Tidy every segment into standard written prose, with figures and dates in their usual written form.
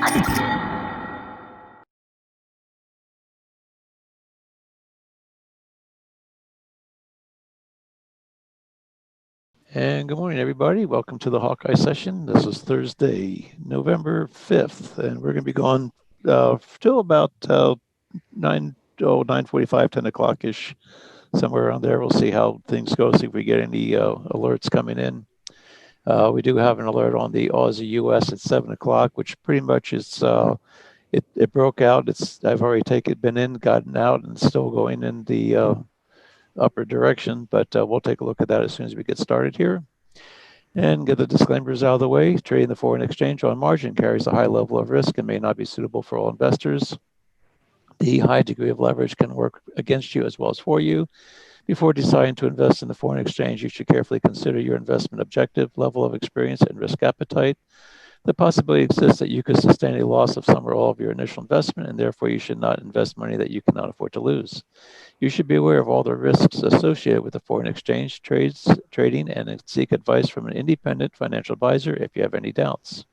And good morning, everybody. Welcome to the Hawkeye session. This is Thursday, November 5th, and we're going to be going till about 9:45, 10 o'clock-ish, somewhere around there. We'll see how things go, see if we get any alerts coming in. We do have an alert on the Aussie US at 7 o'clock, which pretty much is, it broke out. I've already been in, gotten out, and still going in the upper direction, but we'll take a look at that as soon as we get started here. And get the disclaimers out of the way. Trading the foreign exchange on margin carries a high level of risk and may not be suitable for all investors. The high degree of leverage can work against you as well as for you. Before deciding to invest in the foreign exchange, you should carefully consider your investment objective, level of experience, and risk appetite. The possibility exists that you could sustain a loss of some or all of your initial investment, and therefore you should not invest money that you cannot afford to lose. You should be aware of all the risks associated with the foreign exchange trading, and seek advice from an independent financial advisor if you have any doubts.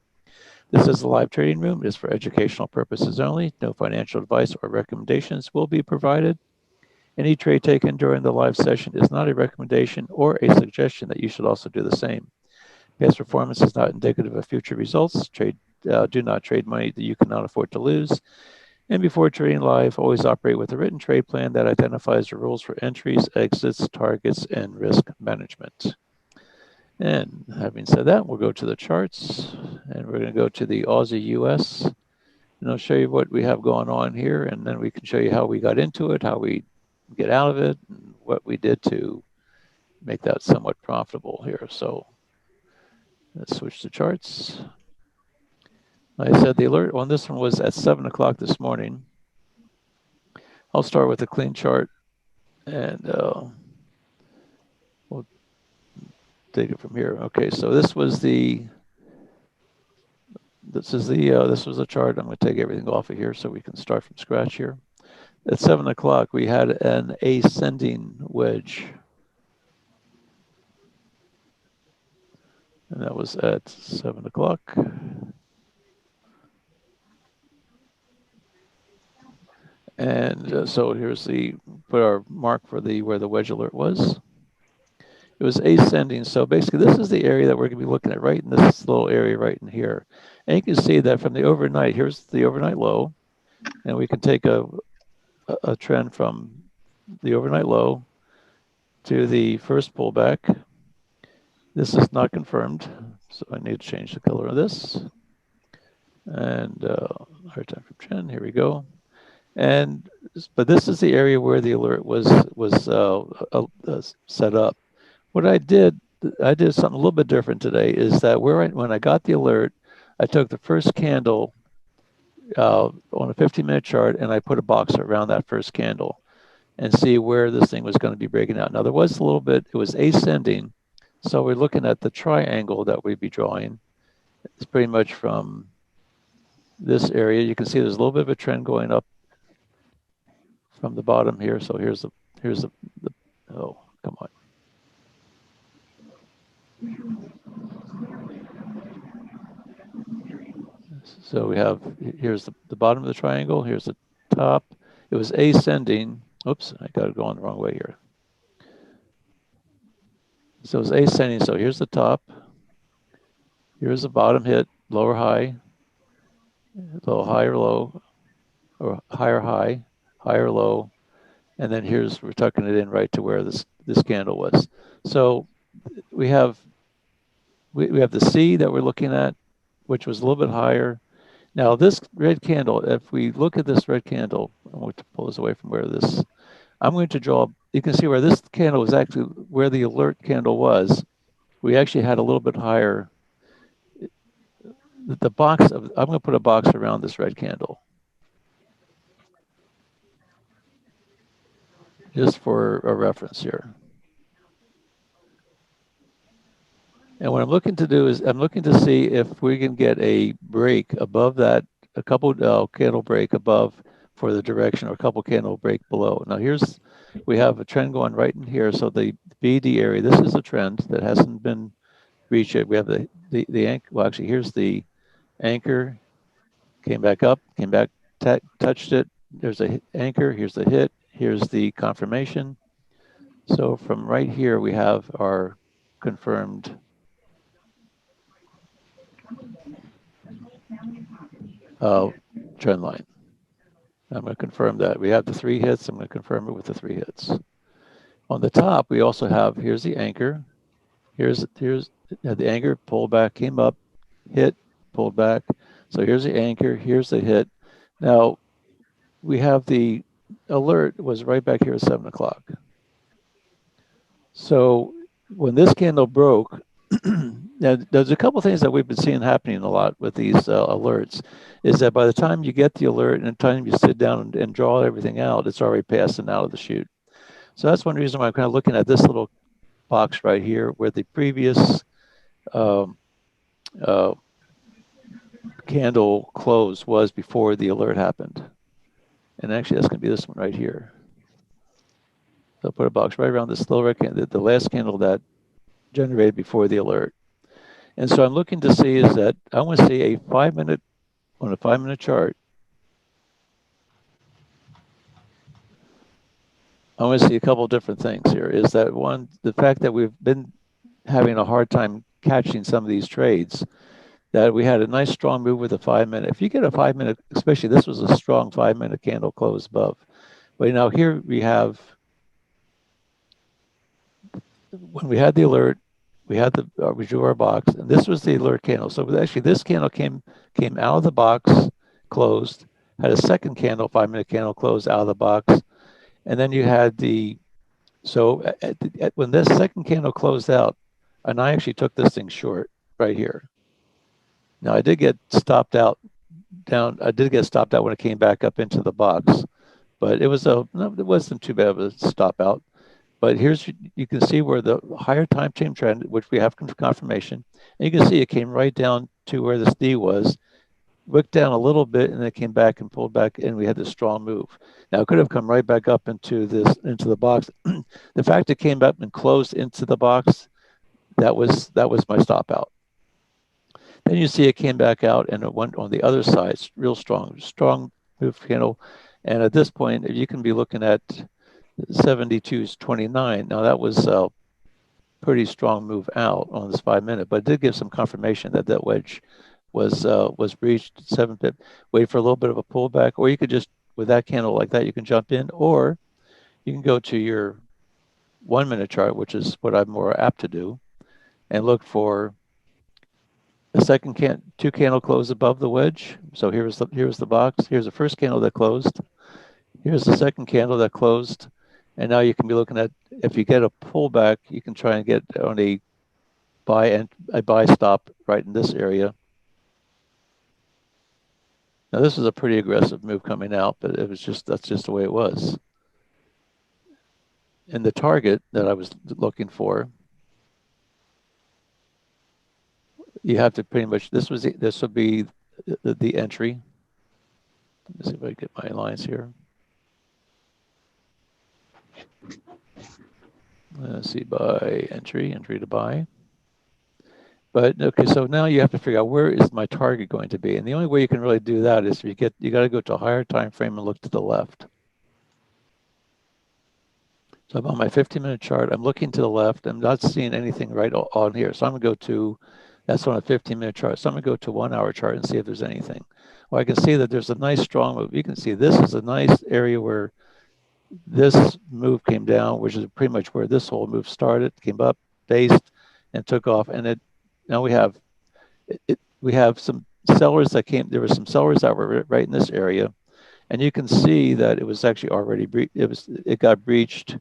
This is a live trading room. It is for educational purposes only. No financial advice or recommendations will be provided. Any trade taken during the live session is not a recommendation or a suggestion that you should also do the same. Past performance is not indicative of future results. Do not trade money that you cannot afford to lose. And before trading live, always operate with a written trade plan that identifies the rules for entries, exits, targets, and risk management. And having said that, we'll go to the charts, and we're going to go to the Aussie US, and I'll show you what we have going on here, and then we can show you how we got into it, how we get out of it, and what we did to make that somewhat profitable here. So let's switch to charts. Like I said, the alert on this one was at 7 o'clock this morning. I'll start with a clean chart, and we'll take it from here. Okay, so this was the this was the chart. I'm going to take everything off of here so we can start from scratch here. At 7 o'clock, we had an ascending wedge, and that was at 7 o'clock. And so here's put our mark for where the wedge alert was. It was ascending. So basically, this is the area that we're going to be looking at, right in this little area right in here. And you can see that from the overnight, here's the overnight low. And we can take a trend from the overnight low to the first pullback. This is not confirmed, so I need to change the color of this. And hard time from trend, here we go. But this is the area where the alert was set up. What I did something a little bit different today, is that when I got the alert, I took the first candle on a 15-minute chart, and I put a box around that first candle and see where this thing was going to be breaking out. Now, there was a little bit, it was ascending, so we're looking at the triangle that we'd be drawing. It's pretty much from this area. You can see there's a little bit of a trend going up from the bottom here. So here's the oh, come on. So we have, here's the bottom of the triangle, here's the top. It was ascending. Oops, I got it going the wrong way here. So it's ascending. So here's the top. Here's the bottom hit, lower high, low, higher low, or higher high, higher low, and then we're tucking it in right to where this candle was. So we have the C that we're looking at, which was a little bit higher. Now this red candle, if we look at this red candle, I'm going to pull this away from I'm going to draw, you can see where this candle was actually, where the alert candle was, we actually had a little bit higher, I'm going to put a box around this red candle, just for a reference here. And what I'm looking to do is I'm looking to see if we can get a break above that, a couple candle break above for the direction, or a couple candle break below. Now we have a trend going right in here. So the BD area, this is a trend that hasn't been reached yet. We have the anchor. Well, actually, here's the anchor. came back up, came back, touched it. There's a anchor. Here's the hit. Here's the confirmation. So from right here, we have our confirmed trend line. I'm going to confirm that. We have the 3 hits. I'm going to confirm it with the 3 hits. On the top, we also have, here's the anchor. Here's the anchor, pulled back, came up, hit, pulled back. So here's the anchor, here's the hit. Now, we have the alert was right back here at 7 o'clock. So when this candle broke, now there's a couple things that we've been seeing happening a lot with these alerts, is that by the time you get the alert and the time you sit down and draw everything out, it's already passing out of the chute. So that's one reason why I'm kind of looking at this little box right here where the previous um, uh, candle close was before the alert happened. And actually, that's going to be this one right here. So I'll put a box right around this little red candle, the last candle that generated before the alert. And so I'm looking to see is that I want to see a 5-minute, on a 5-minute chart, I want to see a couple of different things here. Is that one, the fact that we've been having a hard time catching some of these trades, that we had a nice strong move with a 5-minute. If you get a 5-minute, especially this was a strong 5-minute candle close above. But now here we have, when we had the alert, we had the we drew our box, and this was the alert candle. So actually, this candle came out of the box, closed, had a second candle, 5-minute candle closed out of the box, and then you had the, so when this second candle closed out, and I actually took this thing short right here. Now I did get stopped out down. I did get stopped out when it came back up into the box, but it wasn't too bad of a stop out. But here's, you can see where the higher time frame trend, which we have confirmation, and you can see it came right down to where this D was, wicked down a little bit, and then it came back and pulled back, and we had this strong move. Now it could have come right back up into the box. The fact it came up and closed into the box, that was my stop out. Then you see it came back out and it went on the other side, real strong move candle. And at this point, you can be looking at 72.29. Now that was a pretty strong move out on this 5-minute, but it did give some confirmation that that wedge was breached 7 pip. Wait for a little bit of a pullback, or you could just, with that candle like that, you can jump in, or you can go to your 1-minute chart, which is what I'm more apt to do, and look for the second two candle close above the wedge. So here's the box. Here's the first candle that closed. Here's the second candle that closed. And now you can be looking at, if you get a pullback, you can try and get on a buy stop right in this area. Now this was a pretty aggressive move coming out, but it was that's just the way it was. And the target that I was looking for, you have to pretty much, this would be the entry. Let me see if I get my lines here. Let's see, buy, entry to buy. But okay, so now you have to figure out, where is my target going to be? And the only way you can really do that is you got to go to a higher time frame and look to the left. So I'm on my 15-minute chart. I'm looking to the left. I'm not seeing anything right on here. So I'm going to go to, that's on a 15-minute chart. So I'm going to go to 1-hour chart and see if there's anything. Well, I can see that there's a nice strong move. You can see this is a nice area where this move came down, which is pretty much where this whole move started, came up, based, and took off. And now we have some sellers that came. There were some sellers that were right in this area, and you can see that it was actually already it got breached.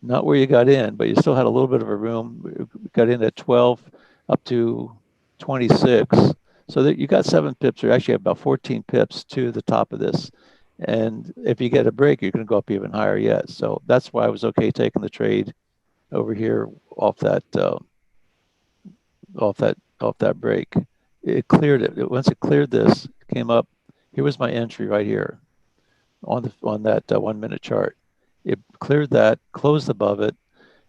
Not where you got in, but you still had a little bit of a room. We got in at 12 up to 26. So that you got 7 pips, or actually about 14 pips to the top of this. And if you get a break, you're going to go up even higher yet. So that's why I was okay taking the trade over here off that break. It cleared it. Once it cleared this, it came up. Here was my entry right here on that 1-minute chart. It cleared that, closed above it,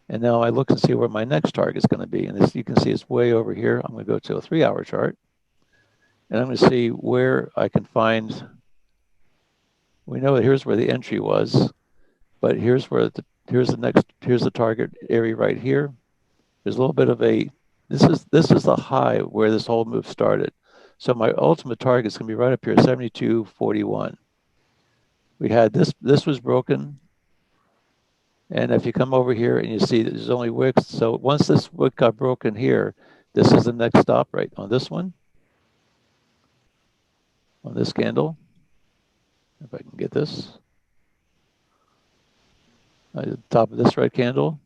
and now I look and see where my next target is going to be. And you can see it's way over here. I'm going to go to a 3-hour chart. And I'm going to see where I can find. We know that here's where the entry was, but here's the target area right here. There's a little bit of a, this is the high where this whole move started. So my ultimate target is going to be right up here, 72.41. We had this was broken. And if you come over here and you see there's only wicks, so once this wick got broken here, this is the next stop right on this one, on this candle. If I can get this, at the top of this red candle,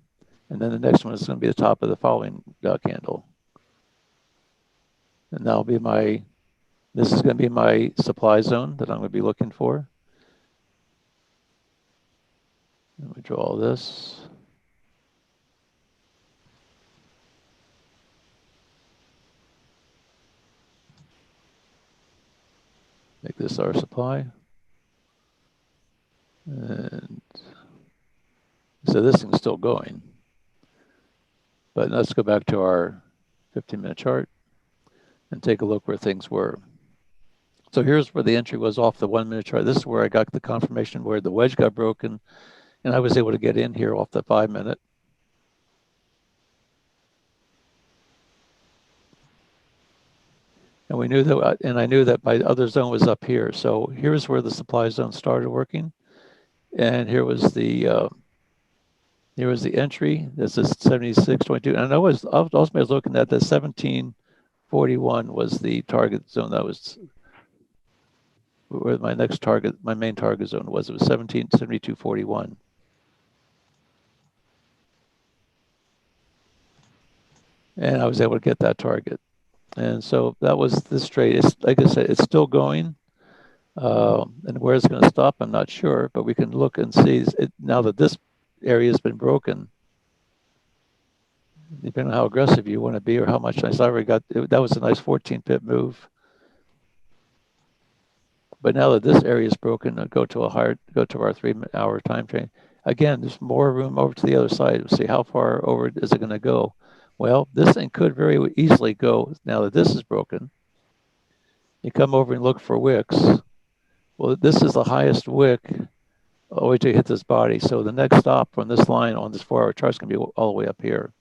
and then the next one is going to be the top of the following candle. And that'll be this is going to be my supply zone that I'm going to be looking for. And we draw this. Make this our supply. And so this thing's still going. But let's go back to our 15-minute chart and take a look where things were. So here's where the entry was off the 1 minute chart. This is where I got the confirmation where the wedge got broken, and I was able to get in here off the 5 minute. And we knew that, and I knew that my other zone was up here. So here's where the supply zone started working, and here was the entry. This is 76.22, and I was looking at the 17.41 was the target zone. That was where my main target zone was. It was 1772.41. And I was able to get that target. And so that was this trade. It's, like I said, it's still going. And where it's going to stop, I'm not sure, but we can look and see now that this area has been broken. Depending on how aggressive you want to be or how much I already got, that was a nice 14 pip move. But now that this area is broken, go to our 3 hour time frame. Again, there's more room over to the other side. We'll see how far over is it going to go. Well, this thing could very easily go, now that this is broken. You come over and look for wicks. Well, this is the highest wick all the way to hit this body. So the next stop from this line on this 4 hour chart is going to be all the way up here.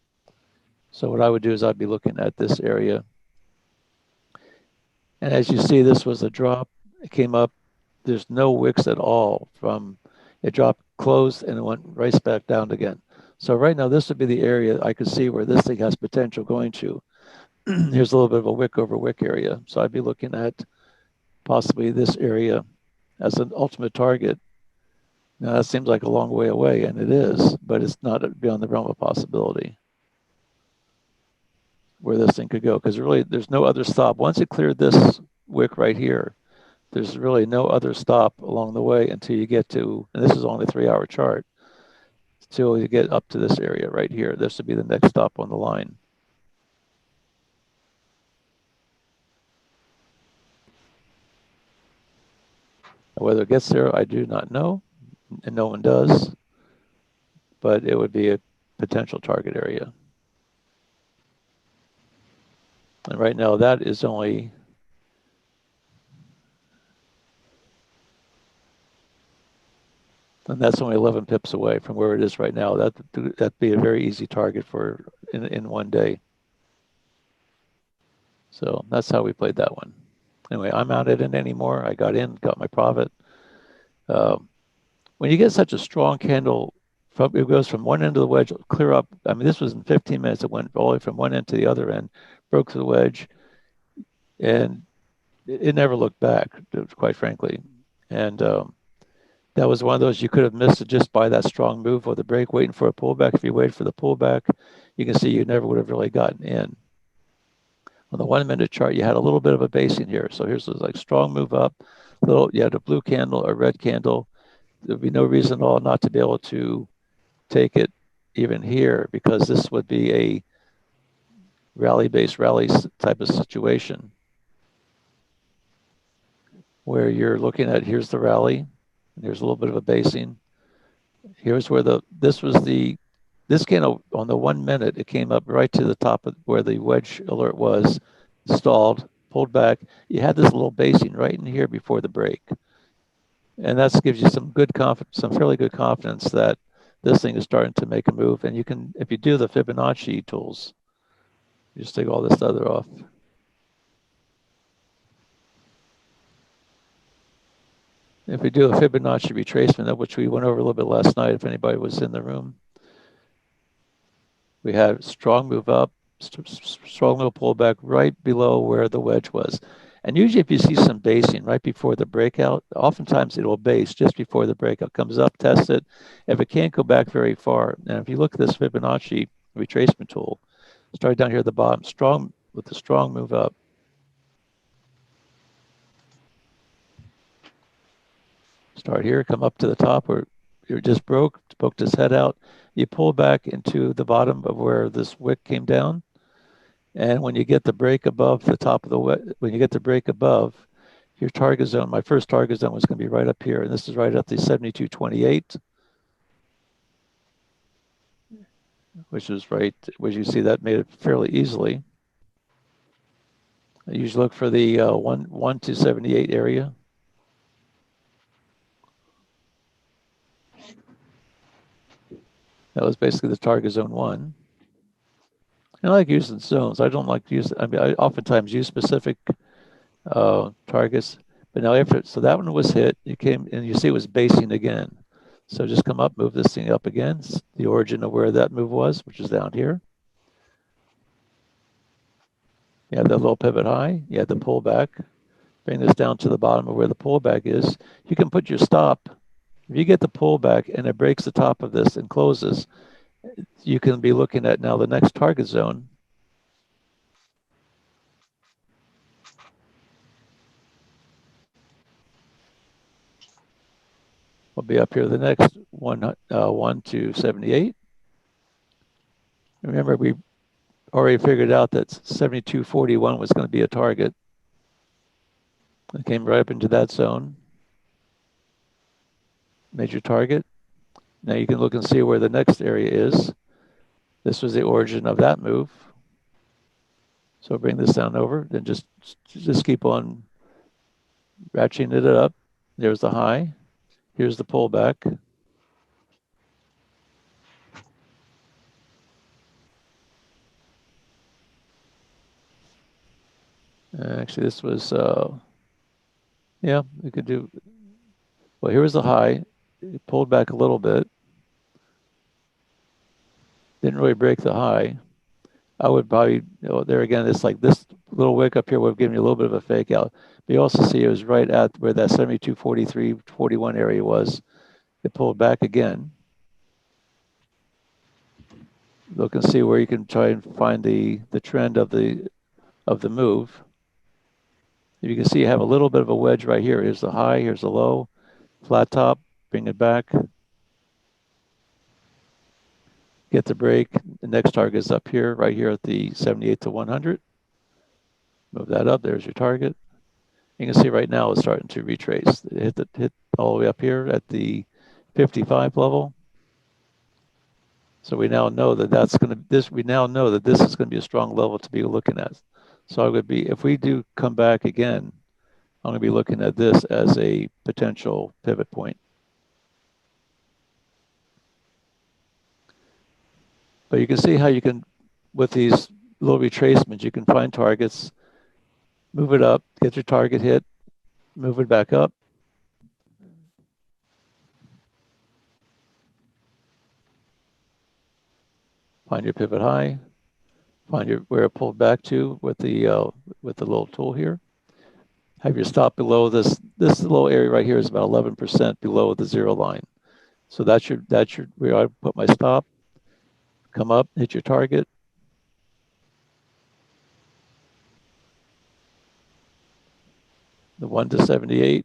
So what I would do is I'd be looking at this area. And as you see, this was a drop. It came up. There's no wicks at all from it dropped, closed, and it went right back down again. So right now, this would be the area I could see where this thing has potential going to. Here's a little bit of a wick over wick area. So I'd be looking at possibly this area as an ultimate target. Now that seems like a long way away, and it is, but it's not beyond the realm of possibility where this thing could go, because really there's no other stop. Once it cleared this wick right here, there's really no other stop along the way until you get to, and this is only a 3 hour chart, until you get up to this area right here. This would be the next stop on the line. Whether it gets there, I do not know, and no one does, but it would be a potential target area. And right now that is only, and that's only 11 pips away from where it is right now. That'd be a very easy target for in 1 day. So that's how we played that one. Anyway, I'm not in it anymore. I got in, got my profit. When you get such a strong candle, it goes from one end of the wedge, clear up. I mean, this was in 15 minutes. It went all the way from one end to the other end, broke through the wedge, and it never looked back, quite frankly. And that was one of those you could have missed it just by that strong move or the break, waiting for a pullback. If you waited for the pullback, you can see you never would have really gotten in. On the 1 minute chart, you had a little bit of a basing here. So here's this like strong move up, you had a blue candle, a red candle. There'd be no reason at all not to be able to take it even here, because this would be a rally-based rally type of situation where you're looking at, here's the rally, and here's a little bit of a basing. Here's where this candle on the 1 minute, it came up right to the top of where the wedge alert was, stalled, pulled back. You had this little basing right in here before the break. And that gives you some good confidence, some fairly good confidence that this thing is starting to make a move. And you can, if you do the Fibonacci tools, you just take all this other off. If we do a Fibonacci retracement, of which we went over a little bit last night, if anybody was in the room, we had strong move up, strong little pullback right below where the wedge was. And usually if you see some basing right before the breakout, oftentimes it will base just before the breakout comes up, test it. If it can't go back very far, and if you look at this Fibonacci retracement tool, start down here at the bottom, strong with the strong move up. Start here, come up to the top where you just poked his head out. You pull back into the bottom of where this wick came down. And when you get the break above the top of the when you get the break above your target zone, my first target zone was going to be right up here. And this is right at the 72.28, which is right, which you see that made it fairly easily. I usually look for the 1 to 78 area. That was basically the target zone 1. And I like using zones. I don't like to use, I mean, I oftentimes use specific targets. But now after, so that one was hit, you came and you see it was basing again. So just come up, move this thing up again. It's the origin of where that move was, which is down here. You have that little pivot high, you have the pullback. Bring this down to the bottom of where the pullback is. You can put your stop. If you get the pullback and it breaks the top of this and closes, you can be looking at now the next target zone. Will be up here the next 1 to 78. Remember, we already figured out that 72.41 was going to be a target. It came right up into that zone. Major target. Now you can look and see where the next area is. This was the origin of that move. So bring this down over, then just keep on ratcheting it up. There's the high. Here's the pullback. Actually, this was, yeah, we could do, well, here was the high. It pulled back a little bit. Didn't really break the high. I would probably, there again, it's like this little wick up here would have given you a little bit of a fake out. But you also see it was right at where that 72.43, 41 area was. It pulled back again. Look and see where you can try and find the trend of the move. You can see you have a little bit of a wedge right here. Here's the high, here's the low, flat top, bring it back. Get the break. The next target is up here, right here at the 78 to 100. Move that up. There's your target. You can see right now it's starting to retrace. It hit all the way up here at the 55 level. So we now know that that's going to we now know that this is going to be a strong level to be looking at. So I would be, if we do come back again, I'm going to be looking at this as a potential pivot point. But you can see how you can, with these little retracements, you can find targets, move it up, get your target hit, move it back up. Find your pivot high, find your where it pulled back to with the little tool here. Have your stop below this little area right here is about 11% below the zero line. So that's your where I put my stop. Come up, hit your target. The 1 to 78.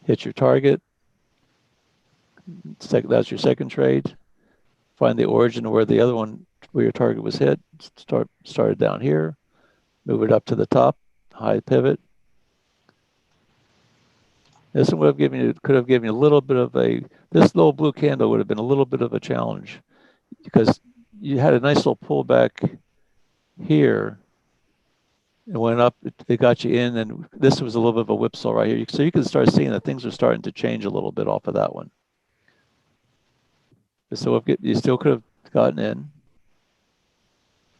Hit your target. That's your second trade. Find the origin of where the other one, where your target was hit. Started down here. Move it up to the top. High pivot. This one could have given you a little bit of this little blue candle would have been a little bit of a challenge because you had a nice little pullback here It went up, it got you in, and this was a little bit of a whipsaw right here. So you can start seeing that things are starting to change a little bit off of that one. So you still could have gotten in.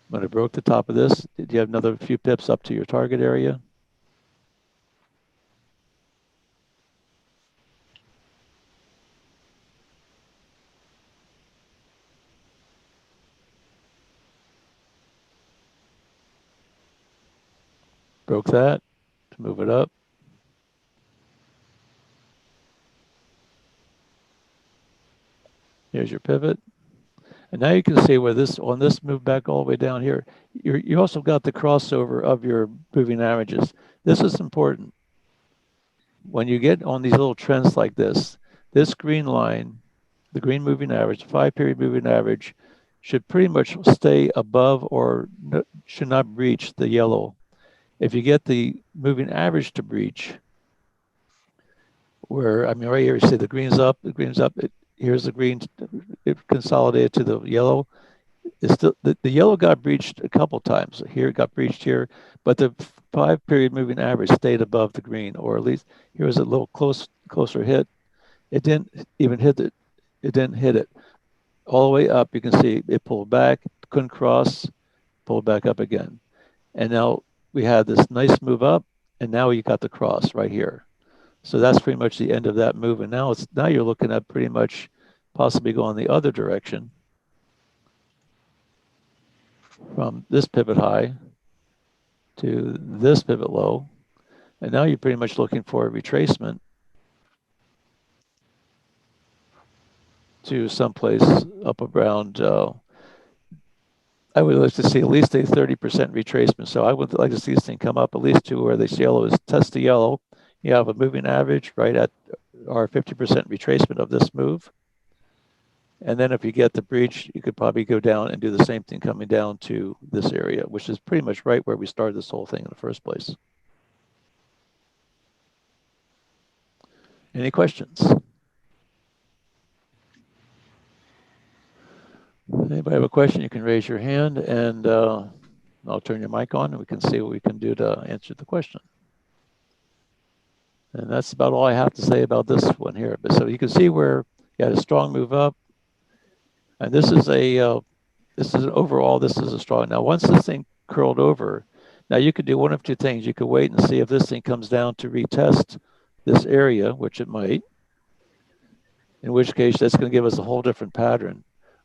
When it broke the top of this, did you have another few pips up to your target area? Broke that to move it up. Here's your pivot. And now you can see where on this move back all the way down here, you also got the crossover of your moving averages. This is important. When you get on these little trends like this green line, the green moving average, 5-period moving average, should pretty much stay above or should not breach the yellow. If you get the moving average to breach, where, I mean, right here, you see the green's up, here's the green, it consolidated to the yellow. It's still, the yellow got breached a couple times. Here it got breached here, but the 5-period moving average stayed above the green, or at least here was a little closer hit. It didn't even hit it. It didn't hit it. All the way up, you can see it pulled back, couldn't cross, pulled back up again. And now we had this nice move up, and now you got the cross right here. So that's pretty much the end of that move. And now you're looking at pretty much possibly going the other direction from this pivot high to this pivot low. And now you're pretty much looking for a retracement to someplace up around, I would like to see at least a 30% retracement. So I would like to see this thing come up at least to where this yellow is. Test the yellow. You have a moving average right at our 50% retracement of this move. And then if you get the breach, you could probably go down and do the same thing coming down to this area, which is pretty much right where we started this whole thing in the first place. Any questions? Anybody have a question, you can raise your hand, and I'll turn your mic on and we can see what we can do to answer the question. And that's about all I have to say about this one here. But so you can see where you had a strong move up. And this is overall, this is a strong. Now, once this thing curled over, now you could do one of two things. You could wait and see if this thing comes down to retest this area, which it might, in which case that's going to give us a whole different pattern.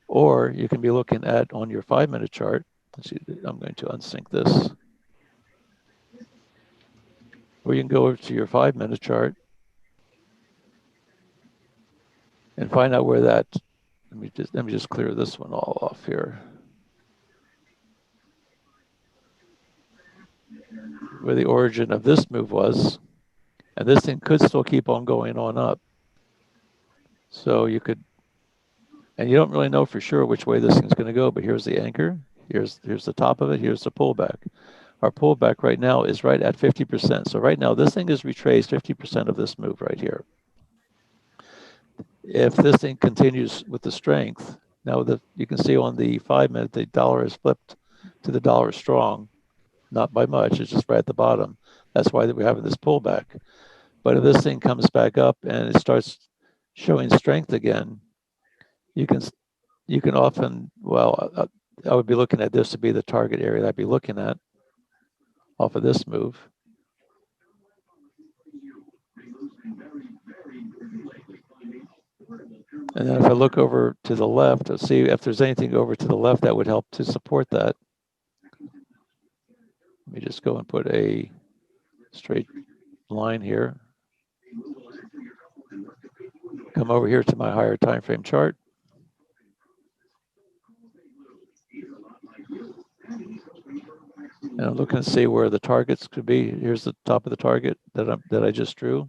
Or you can be looking at on your 5-minute chart. Let's see, I'm going to unsync this. Or you can go over to your 5-minute chart and find out where that, let me just clear this one all off here. Where the origin of this move was, and this thing could still keep on going on up. So you could, and you don't really know for sure which way this thing's going to go, but here's the anchor, here's the top of it, here's the pullback. Our pullback right now is right at 50%. So right now, this thing is retraced 50% of this move right here. If this thing continues with the strength, now you can see on the 5-minute, the dollar is flipped to the dollar strong, not by much, it's just right at the bottom. That's why we're having this pullback. But if this thing comes back up and it starts showing strength again, you can often, well, I would be looking at this to be the target area that I'd be looking at off of this move. And then if I look over to the left, I'll see if there's anything over to the left that would help to support that. Let me just go and put a straight line here. Come over here to my higher time frame chart. And I'm looking to see where the targets could be. Here's the top of the target that I just drew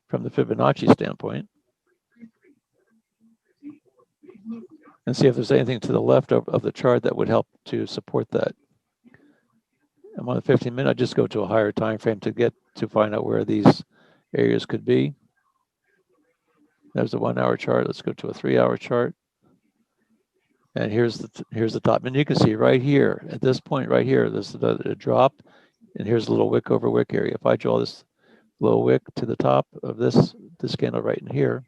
from the Fibonacci standpoint. And see if there's anything to the left of the chart that would help to support that. I'm on the 15-minute. I just go to a higher time frame to find out where these areas could be. There's a 1-hour chart. Let's go to a 3-hour chart. And here's the top. And you can see right here, at this point right here, there's a drop. and here's a little wick over wick area. If I draw this little wick to the top of this candle right in here,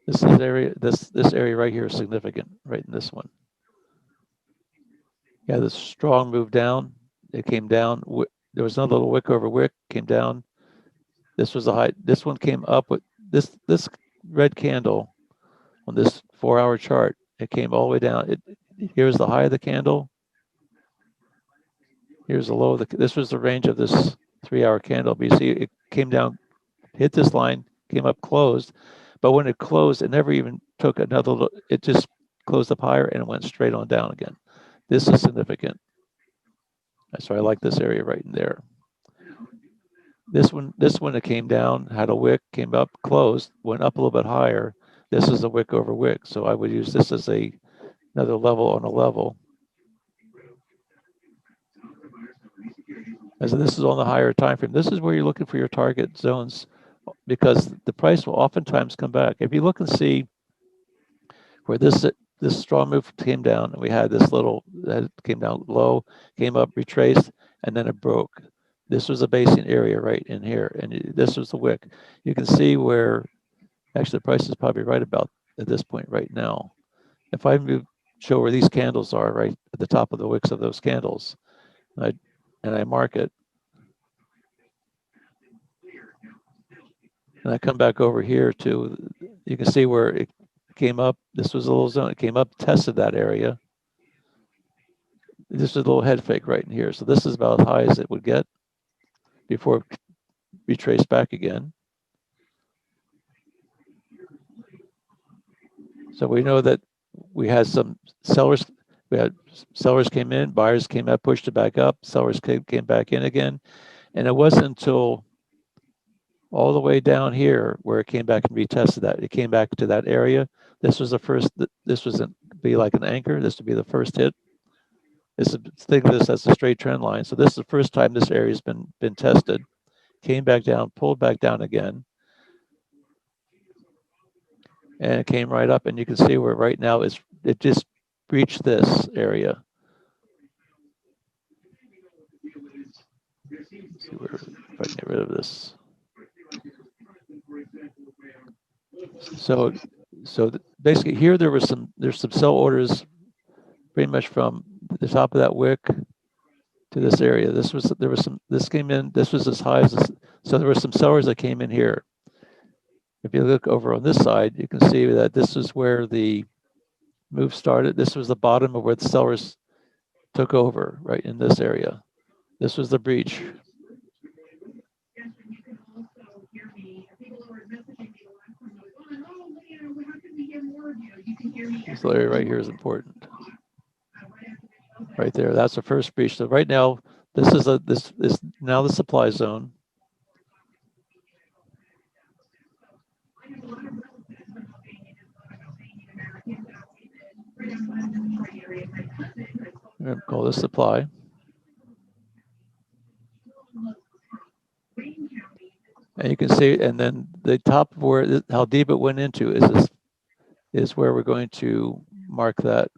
this area right here is significant, right in this one. Yeah, this strong move down. It came down. There was another little wick over wick, came down. This was the high. This one came up with this red candle on this 4-hour chart. It came all the way down. Here's the high of the candle. Here's the low of the. This was the range of this 3-hour candle. But you see, it came down, hit this line, came up, closed. But when it closed, it never even took another look. It just closed up higher and it went straight on down again. This is significant. So I like this area right in there. This one, it came down, had a wick, came up, closed, went up a little bit higher. This is a wick over wick. So I would use this as another level on a level. And so this is on the higher time frame. This is where you're looking for your target zones, because the price will oftentimes come back. If you look and see where this strong move came down, and we had this little that came down low, came up, retraced, and then it broke. This was a basing area right in here, and this was the wick. You can see where actually the price is probably right about at this point right now. If I show where these candles are right at the top of the wicks of those candles, and I mark it, and I come back over here to, you can see where it came up. This was a little zone. It came up, tested that area. This is a little head fake right in here. So this is about as high as it would get before it retraced back again. So we know that we had some sellers. We had sellers came in, buyers came out, pushed it back up. Sellers came back in again, and it wasn't until all the way down here where it came back and retested that. It came back to that area. This was the first. This was be like an anchor. This would be the first hit. Think of this as a straight trend line. So this is the first time this area has been tested. Came back down, pulled back down again, and it came right up. And you can see where right now it just breached this area. Let's see where, if I can get rid of this. So basically here there's some sell orders pretty much from the top of that wick to this area. This came in, this was as high as this. So there were some sellers that came in here. If you look over on this side, you can see that this is where the move started. This was the bottom of where the sellers took over, right in this area. This was the breach. This area right here is important. Right there, that's the first breach. So right now, this is now the supply zone. We're going to call this supply. And you can see, and then the top of where, how deep it went into is where we're going to mark that.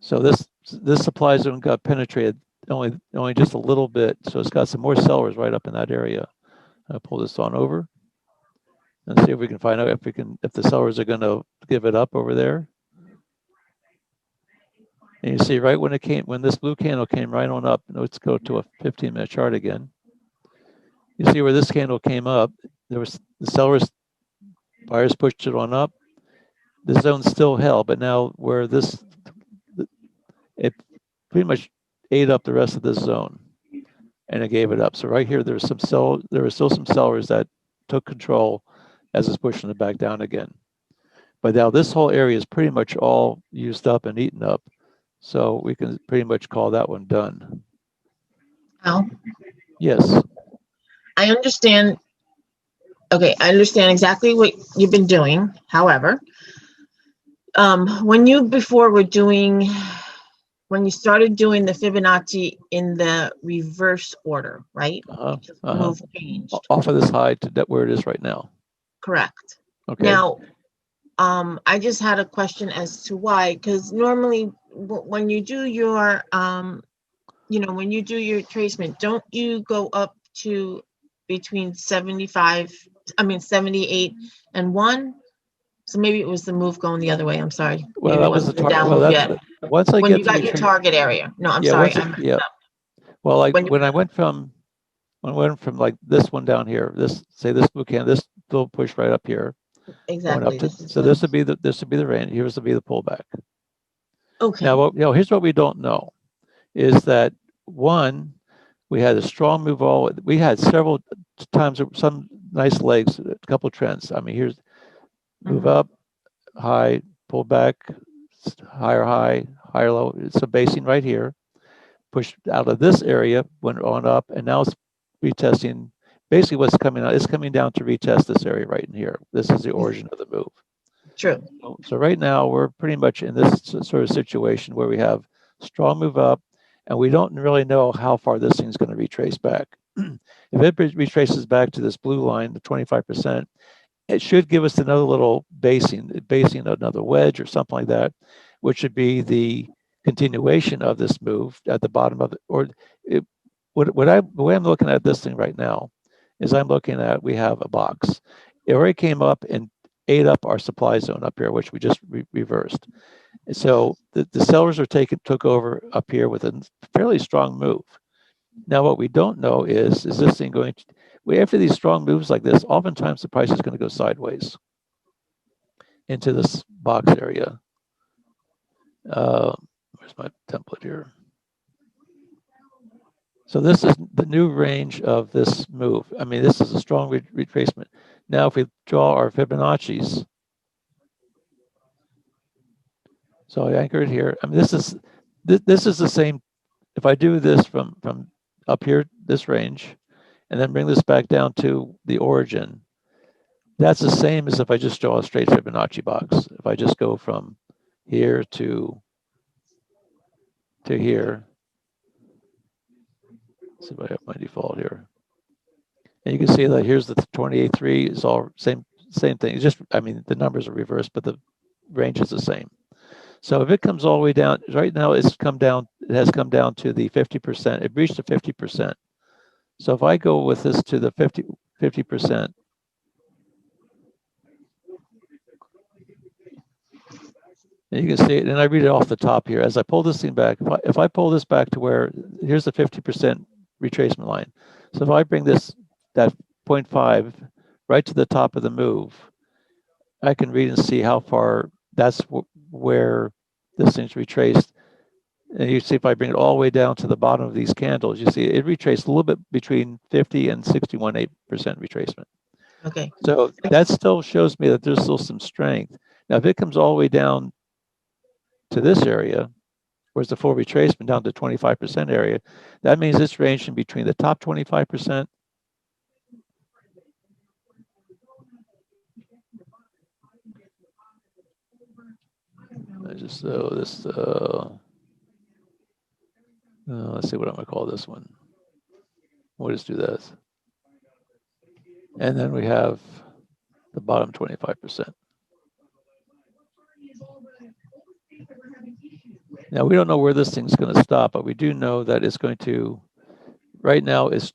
So this supply zone got penetrated only just a little bit. So it's got some more sellers right up in that area. I'll pull this on over and see if we can find out if the sellers are going to give it up over there. And you see right when this blue candle came right on up, let's go to a 15-minute chart again. You see where this candle came up, there was the buyers pushed it on up. The zone still held, but now where it pretty much ate up the rest of this zone and it gave it up. So right here, there were still some sellers that took control as it's pushing it back down again. But now this whole area is pretty much all used up and eaten up. So we can pretty much call that one done. Al? Yes. I understand. Okay, I understand exactly what you've been doing. However, when you started doing the Fibonacci in the reverse order, right? Move changed. Off of this high to where it is right now. Correct. Okay. Now, I just had a question as to why, because normally when you do your when you do your tracement, don't you go up to between 78 and 1? So maybe it was the move going the other way. I'm sorry. Well, Maybe it that was the wasn't the target. down Well, move that's yet. once I When get you to got your retrace. target area. No, I'm Yeah, sorry. once I it, messed yeah. up. Well, like When you when I went from like this one down here, this boot camp, this will push right up here, going up exactly. to, This is so the this would be the range. Here's to be the pullback. Now, okay. here's what we don't know is that one, we had a strong move we had several times, some nice legs, a couple of trends. I mean, here's move Mhm. up, high, pull back, higher, higher low. It's a basing right here. Pushed out of this area, went on up, and now it's retesting. Basically, what's coming out is coming down to retest this area right in here. This is the origin of the move. True. So right now we're pretty much in this sort of situation where we have strong move up, and we don't really know how far this thing's going to retrace back. If it retraces back to this blue line, the 25%, it should give us another little basing another wedge or something like that, which would be the continuation of this move at the bottom of it. Or it, the way I'm looking at this thing right now is I'm looking at, we have a box. It already came up and ate up our supply zone up here, which we just reversed. And so the sellers took over up here with a fairly strong move. Now, what we don't know is this thing going to, after these strong moves like this, oftentimes the price is going to go sideways into this box area. Where's my template here? So this is the new range of this move. I mean, this is a strong retracement. Now, if we draw our Fibonacci's, so I anchor it here. I mean, this is the same. If I do this from up here, this range, and then bring this back down to the origin, that's the same as if I just draw a straight Fibonacci box. If I just go from here to here, let's see if I have my default here. And you can see that here's the 28.3 is all same thing. It's just, I mean, the numbers are reversed, but the range is the same. So if it comes all the way down, right now it has come down to the 50%. It reached the 50%. So if I go with this to the 50%, and you can see it, and I read it off the top here. As I pull this thing back, if I pull this back to where, here's the 50% retracement line. So if I bring that 0.5 right to the top of the move, I can read and see how far that's where this thing's retraced. And you see if I bring it all the way down to the bottom of these candles, you see it retraced a little bit between 50 and 61.8% retracement. Okay. So that still shows me that there's still some strength. Now, if it comes all the way down to this area, where's the full retracement down to 25% area, that means it's ranging between the top 25%. I just this let's see what I'm gonna call this one. We'll just do this, and then we have the bottom 25%. Now we don't know where this thing's going to stop, but we do know that it's going to. Right now, is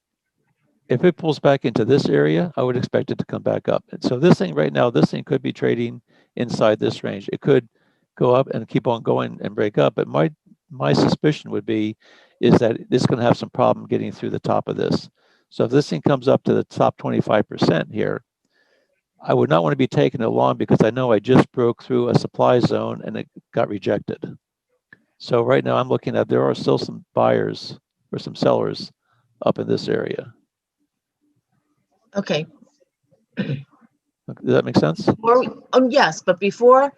if it pulls back into this area, I would expect it to come back up. And so this thing right now, this thing could be trading inside this range. It could go up and keep on going and break up. But my suspicion would be is that it's going to have some problem getting through the top of this. So if this thing comes up to the top 25% here, I would not want to be taking it long because I know I just broke through a supply zone and it got rejected. So right now I'm looking at, there are still some buyers or some sellers up in this area. Okay. Does that make sense? Yes, but before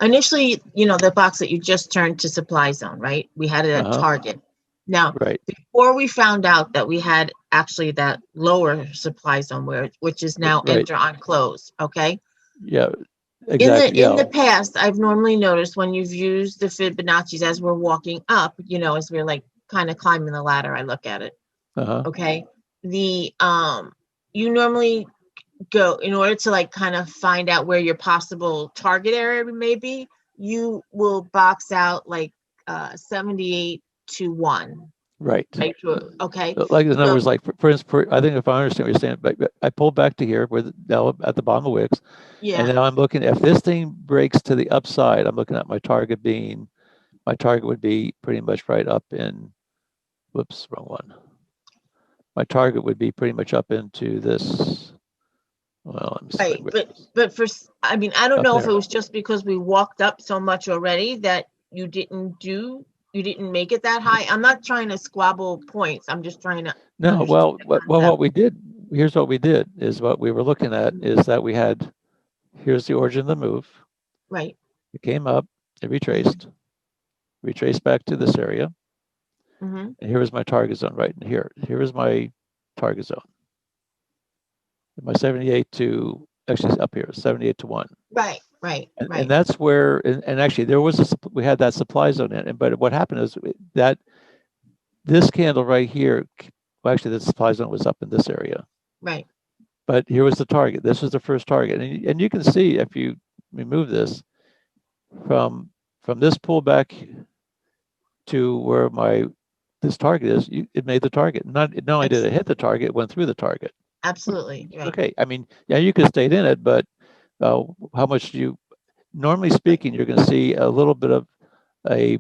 initially, the box that you just turned to supply zone, right? We had it at target. Now, right. Before we found out that we had actually that lower supply zone which is now enter on close. Okay. Yeah. Exactly. In the past, I've normally noticed when you've used the Fibonacci's as we're walking up, as we're like kind of climbing the ladder, I look at it. Okay. You normally go in order to like kind of find out where your possible target area may be, you will box out like 78 to 1. Right. Make sure, okay? Like in other So, words, like for instance, I think if I understand what you're saying, but I pulled back to here where now at the bottom of Wix, and yeah, now I'm looking. If this thing breaks to the upside, I'm looking at my target being. My target would be pretty much right up in. Whoops, wrong one. My target would be pretty much up into this. Well, let me see. right. But I mean, I don't Up know if it there. was just because we walked up so much already that you didn't make it that high. I'm not trying to squabble points. I'm just trying to No, understand well, the what concept. we did. Here's what we did. Is what we were looking at is that we had. Here's the origin of the move. Right. It came up. It retraced back to this area. Mm-hmm. And here is my target zone right in here. Here is my target zone. My 78 to actually up here, 78 to 1. Right. And that's where, and actually there was we had that supply zone in it. But what happened is that this candle right here, well, actually the supply zone was up in this area. Right. But here was the target. This was the first target. And you can see if you remove this from this pullback to where this target is, it made the target. Not only did it hit the target, it went through the target. Absolutely. Right. Okay, I mean, yeah, you could have stayed in it, but how much do you? Normally speaking, you're going to see a little bit of a.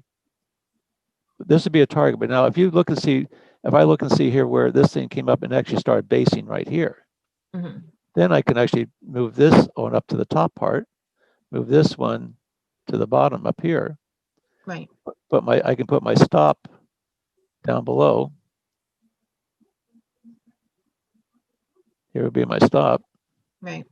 This would be a target, but now if you look and see, if I look and see here where this thing came up and actually started basing right here, Mm-hmm. then I can actually move this one up to the top part, move this one to the bottom up here. Right. But I can put my stop down below. Here would be my stop. Right.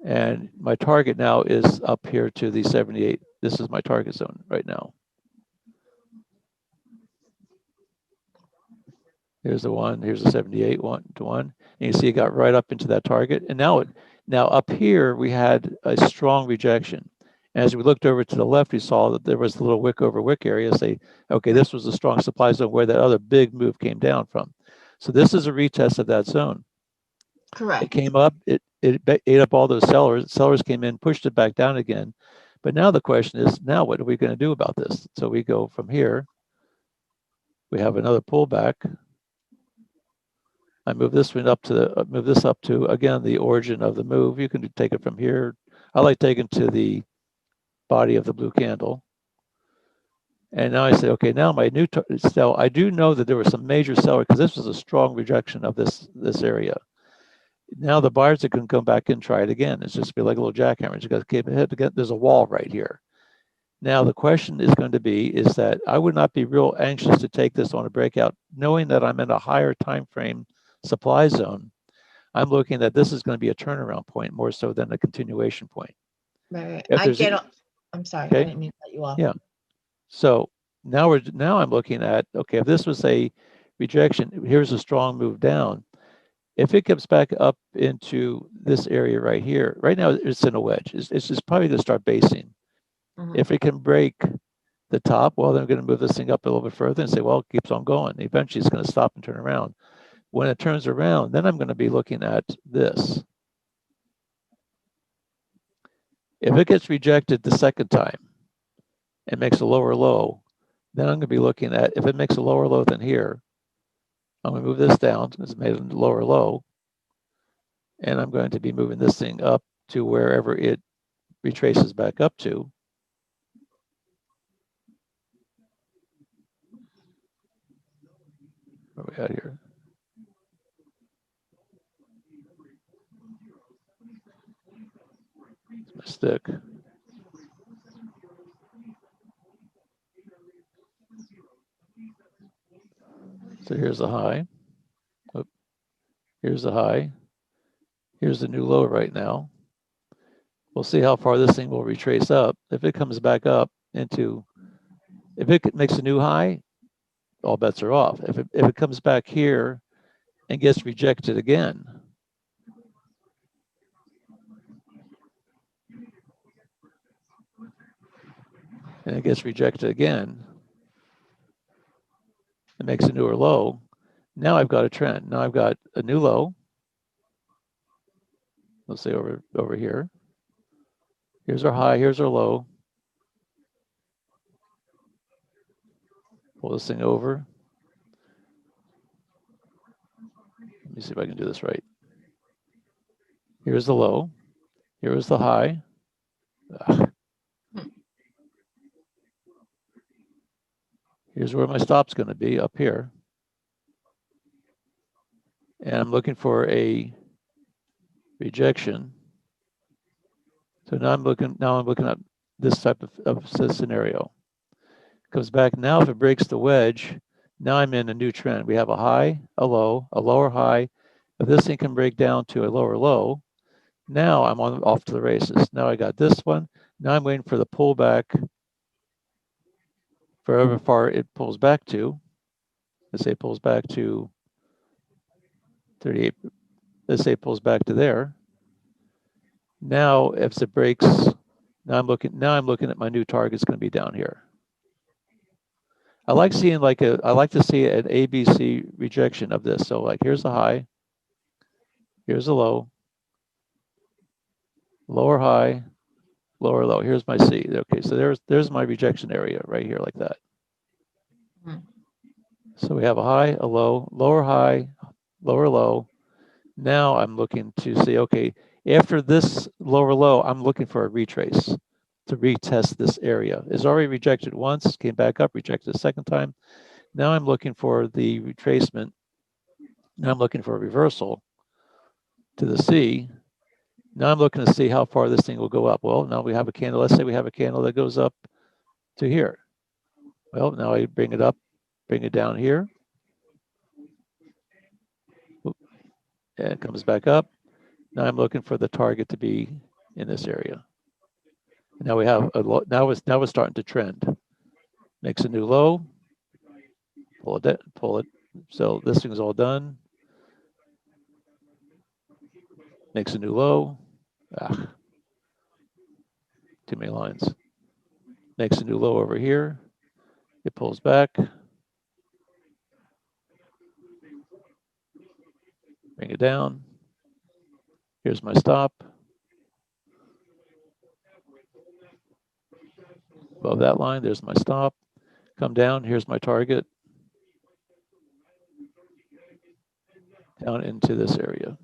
And my target now is up here to the 78. This is my target zone right now. Here's the one, here's the 78, 1 to 1. And you see it got right up into that target. And now up here, we had a strong rejection. As we looked over to the left, we saw that there was a little wick over wick area. Say, okay, this was a strong supply zone where that other big move came down from. So this is a retest of that zone. Correct. It came up, it ate up all those sellers. Sellers came in, pushed it back down again. But now the question is, now what are we going to do about this? So we go from here. We have another pullback. I move this one up to move this up to again the origin of the move. You can take it from here. I like taking to the body of the blue candle. And now I say, okay, now my new so I do know that there was some major seller because this was a strong rejection of this area. Now the buyers are going to come back and try it again. It's just be like a little jackhammer. You got to keep it hit again. There's a wall right here. Now the question is going to be is that I would not be real anxious to take this on a breakout, knowing that I'm in a higher time frame supply zone. I'm looking at this is going to be a turnaround point more so than a continuation point. Right. If there's I'm sorry. I okay, didn't mean to cut you off. yeah. So now I'm looking at okay, if this was a rejection, here's a strong move down. If it comes back up into this area right here, right now it's in a wedge. It's just probably going to start basing. Mm-hmm. If it can break the top, well, then I'm going to move this thing up a little bit further and say, well, it keeps on going. Eventually, it's going to stop and turn around. When it turns around, then I'm going to be looking at this. If it gets rejected the second time and makes a lower low, then I'm going to be looking at, if it makes a lower low than here, I'm going to move this down. It's made a lower low. And I'm going to be moving this thing up to wherever it retraces back up to. Where are we at here? It's my stick. So here's the high. Oop. Here's the high. Here's the new low right now. We'll see how far this thing will retrace up. If it comes back up into, if it makes a new high, all bets are off. If it comes back here and gets rejected again, and it gets rejected again, it makes a newer low. Now I've got a trend. Now I've got a new low. Let's say over here. Here's our high, here's our low. Pull this thing over. Let me see if I can do this right. Here's the low. Here is the high. Ugh. Here's where my stop's going to be, up here. And I'm looking for a rejection. So now I'm looking at this type of scenario. Comes back now. If it breaks the wedge, now I'm in a new trend. We have a high, a lower high. If this thing can break down to a lower low, now I'm off to the races. Now I got this one. Now I'm waiting for the pullback for however far it pulls back to. Let's say it pulls back to 38. Let's say it pulls back to there. Now, if it breaks, now I'm looking at my new target. It's going to be down here. I like to see an ABC rejection of this. So like here's the high, here's the low, lower high, lower low. Here's my C. Okay, so there's my rejection area right here like that. So we have a high, a low, lower high, lower low. Now I'm looking to see, okay, after this lower low, I'm looking for a retrace to retest this area. It's already rejected once, came back up, rejected a second time. Now I'm looking for the retracement. Now I'm looking for a reversal to the C. Now I'm looking to see how far this thing will go up. Well, now we have a candle. Let's say we have a candle that goes up to here. Well, now I bring it up, bring it down here. And it comes back up. Now I'm looking for the target to be in this area. Now we have now it's starting to trend. Makes a new low. Pull it. So this thing's all done. Makes a new low. Too many lines. Makes a new low over here. It pulls back. Bring it down. Here's my stop. Above that line, there's my stop. Come down, here's my target. Down into this area.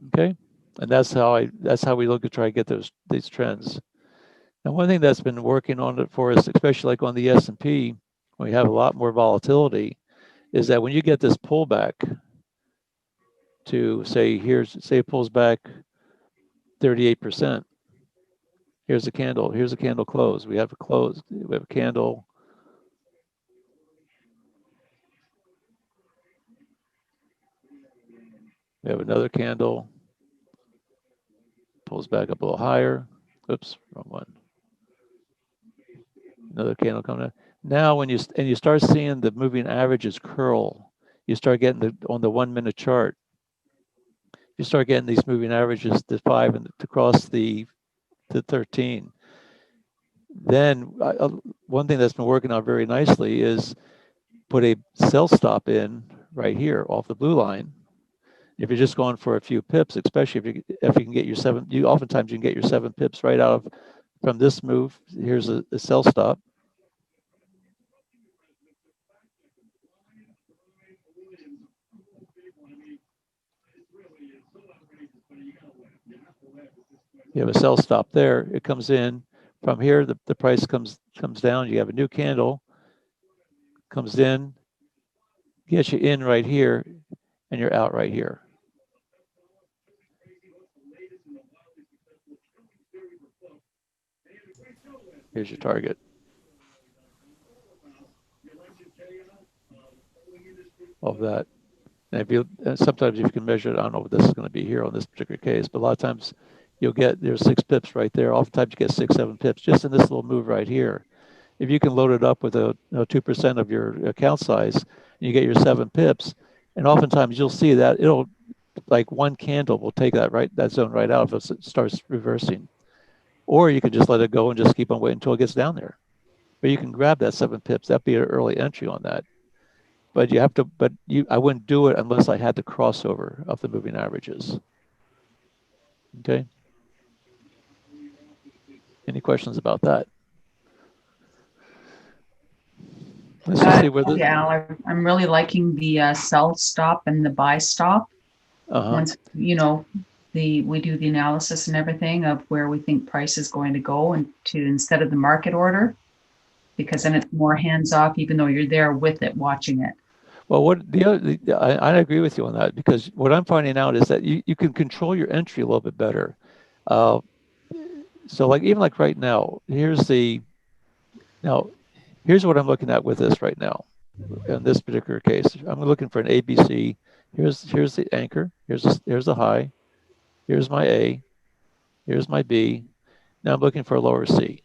Okay, and that's how we look to try to get these trends. And one thing that's been working on it for us, especially like on the S&P, when we have a lot more volatility, is that when you get this pullback to say it pulls back 38%. Here's a candle. Here's a candle close. We have a close. We have a candle. We have another candle. Pulls back up a little higher. Oops, wrong one. Another candle coming up. Now, when you start seeing the moving averages curl, you start getting on the 1 minute chart. You start getting these moving averages to 5 and to cross the 13. Then one thing that's been working out very nicely is put a sell stop in right here off the blue line. If you're just going for a few pips, especially if you can get your oftentimes you can get your 7 pips right out of from this move. Here's a sell stop. You have a sell stop there. It comes in from here. The price comes down. You have a new candle. Comes in, gets you in right here, and you're out right here. Here's your target. Of that. And sometimes if you can measure it, I don't know what this is going to be here on this particular case, but a lot of times there's 6 pips right there. Oftentimes you get 6, 7 pips just in this little move right here. If you can load it up with 2% of your account size, and you get your 7 pips, and oftentimes you'll see that it'll like one candle will take that zone right out if it starts reversing, or you can just let it go and just keep on waiting until it gets down there. But you can grab that 7 pips. That'd be an early entry on that. But I wouldn't do it unless I had the crossover of the moving averages. Okay. Any questions about that? Let's just see where the. Yeah, I'm really liking the sell stop and the buy stop. Once we do the analysis and everything of where we think price is going to go, and to instead of the market order, because then it's more hands off, even though you're there with it, watching it. Well, I agree with you on that, because what I'm finding out is that you can control your entry a little bit better. So like, even like right now, here's what I'm looking at with this right now. In this particular case, I'm looking for an ABC. Here's the anchor. Here's the high. Here's my A. Here's my B. Now I'm looking for a lower C.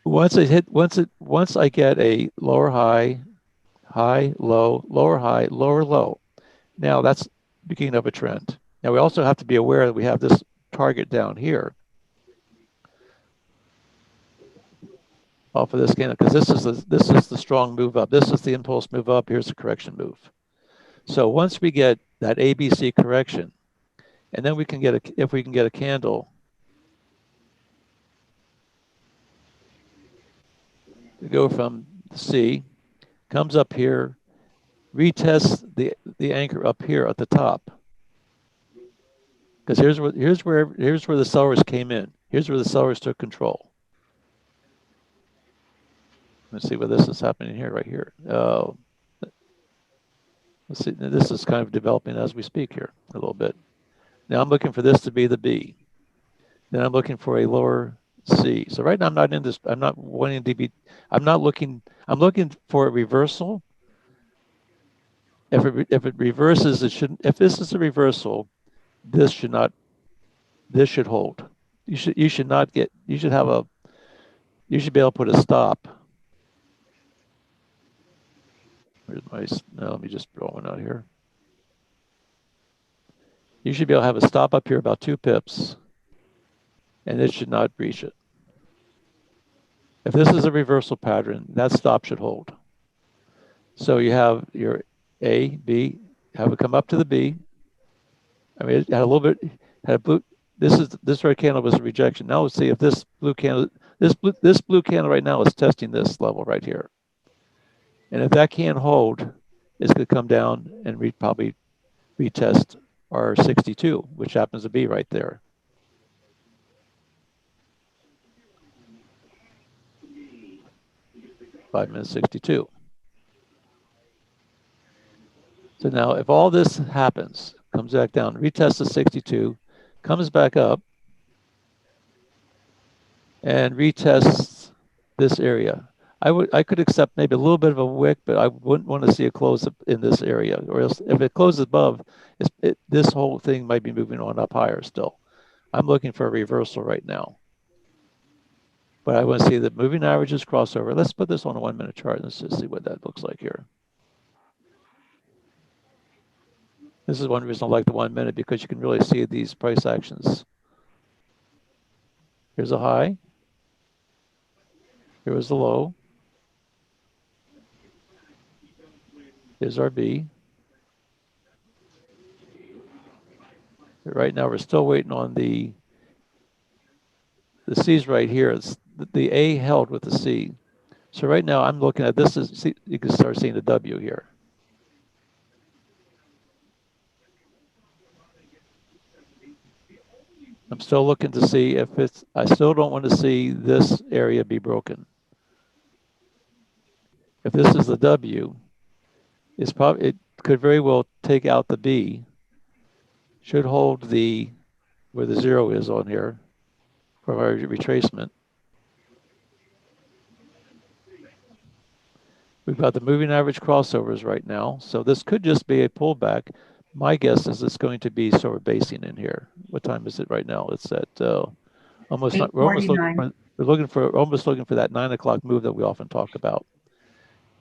Once I get a lower high, high, low, lower high, lower low. Now that's beginning of a trend. Now we also have to be aware that we have this target down here off of this candle, because this is the strong move up. This is the impulse move up. Here's the correction move. So once we get that ABC correction, and then if we can get a candle to go from C, comes up here, retests the anchor up here at the top. Because here's where the sellers came in. Here's where the sellers took control. Let's see what this is happening here, right here. Let's see. This is kind of developing as we speak here a little bit. Now I'm looking for this to be the B. Then I'm looking for a lower C. So right now I'm not in this. I'm not wanting to be. I'm looking for a reversal. If it reverses, it shouldn't. If this is a reversal, this should hold. You should be able to put a stop. Now let me just draw one out here. You should be able to have a stop up here about 2 pips, and it should not breach it. If this is a reversal pattern, that stop should hold. So you have your A, B, have it come up to the B. I mean, it had a little bit, had a blue. This red candle was a rejection. Now let's see if this blue candle right now is testing this level right here. And if that can't hold, it's going to come down and probably retest our 62, which happens to be right there. $5 62. So now if all this happens, comes back down, retests the 62, comes back up, and retests this area. I could accept maybe a little bit of a wick, but I wouldn't want to see it close in this area, or else if it closes above, this whole thing might be moving on up higher still. I'm looking for a reversal right now. But I want to see the moving averages crossover. Let's put this on a 1-minute chart. Let's just see what that looks like here. This is one reason I like the 1 minute, because you can really see these price actions. Here's a high. Here was the low. Here's our B. Right now we're still waiting on the C's right here. It's the A held with the C. So right now I'm looking at this. You can start seeing the W here. I'm still looking to see if I still don't want to see this area be broken. If this is the W, it could very well take out the B. Should hold where the 0 is on here from our retracement. We've got the moving average crossovers right now. So this could just be a pullback. My guess is it's going to be sort of basing in here. What time is it right now? It's at almost almost looking for that 9 o'clock move that we often talk about.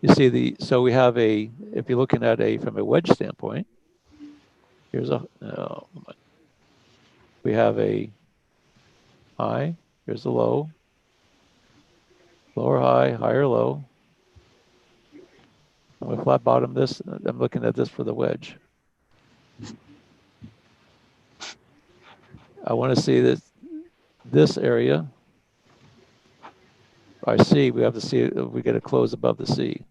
You see so we have if you're looking at from a wedge standpoint, we have a high, here's the low, lower high, higher low. I'm going to flat bottom this. I'm looking at this for the wedge. I want to see this this area, our C, we have to see if we get a close above the C.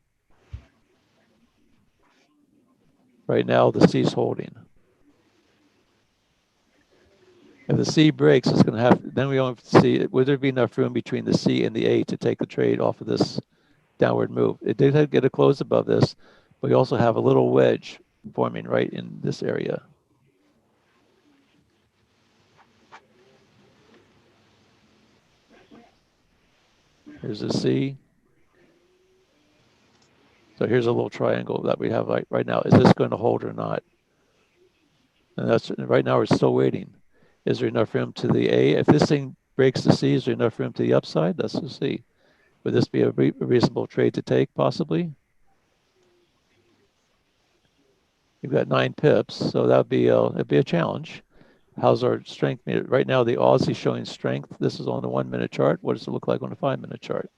Right now, the C's holding. If the C breaks, it's going to have, then we only have to see, would there be enough room between the C and the A to take the trade off of this downward move? It did get a close above this, but we also have a little wedge forming right in this area. Here's the C. So here's a little triangle that we have right now. Is this going to hold or not? And that's right now we're still waiting. Is there enough room to the A? If this thing breaks the C, is there enough room to the upside? That's the C. Would this be a reasonable trade to take, possibly? You've got 9 pips, so that'd be a challenge. How's our strength meter? Right now, the Aussie showing strength. This is on the 1-minute chart. What does it look like on the 5-minute chart?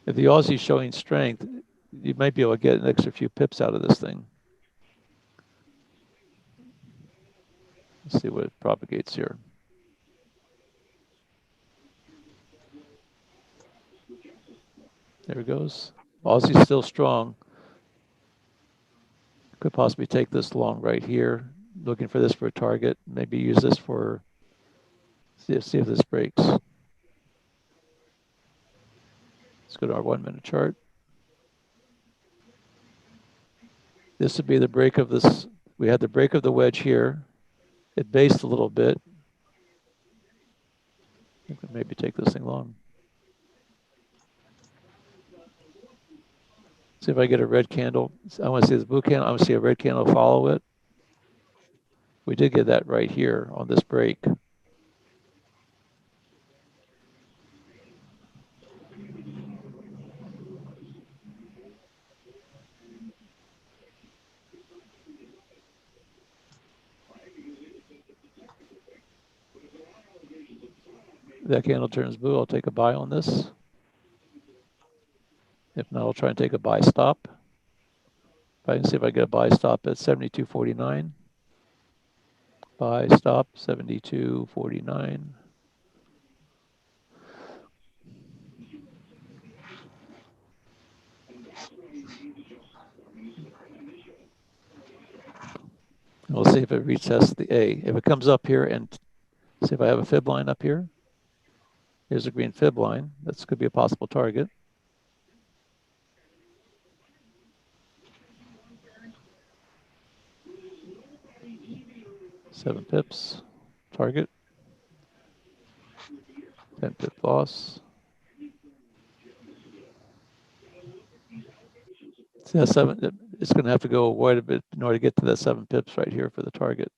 If the Aussie is showing strength, you might be able to get an extra few pips out of this thing. Let's see what it propagates here. There it goes. Aussie's still strong. Could possibly take this long right here. Looking for this for a target. Maybe use this for, see if this breaks. Let's go to our 1-minute chart. This would be the break of this. We had the break of the wedge here. It based a little bit. I think we'll maybe take this thing long. See if I get a red candle. I want to see this blue candle. I want to see a red candle follow it. We did get that right here on this break. If that candle turns blue, I'll take a buy on this. If not, I'll try and take a buy stop. If I can see if I get a buy stop at 72.49. Buy stop 72.49. We'll see if it retests the A. If it comes up here and see if I have a fib line up here. Here's a green fib line. This could be a possible target. Seven pips, target. 10 pip loss. See that 7, it's going to have to go wide a bit in order to get to that 7 pips right here for the target.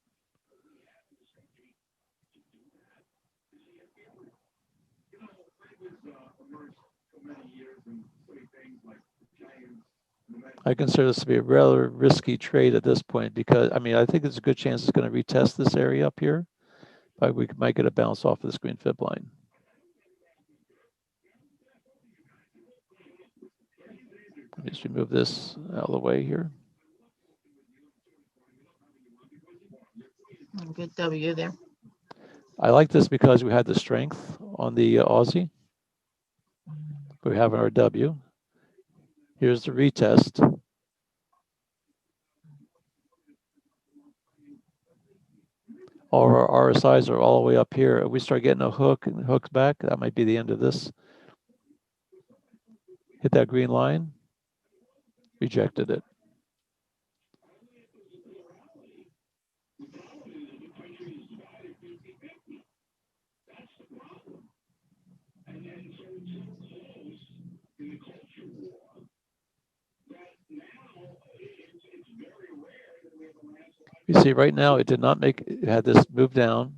I consider this to be a rather risky trade at this point because, I mean, I think there's a good chance it's going to retest this area up here, but we might get a bounce off of this green fib line. Let me just remove this out of the way here. Good W there. I like this because we had the strength on the Aussie. We have our W. Here's the retest. All of our RSIs are all the way up here. If we start getting a hook and hooks back, that might be the end of this. Hit that green line, rejected it. You see right now, it did not make, it had this move down.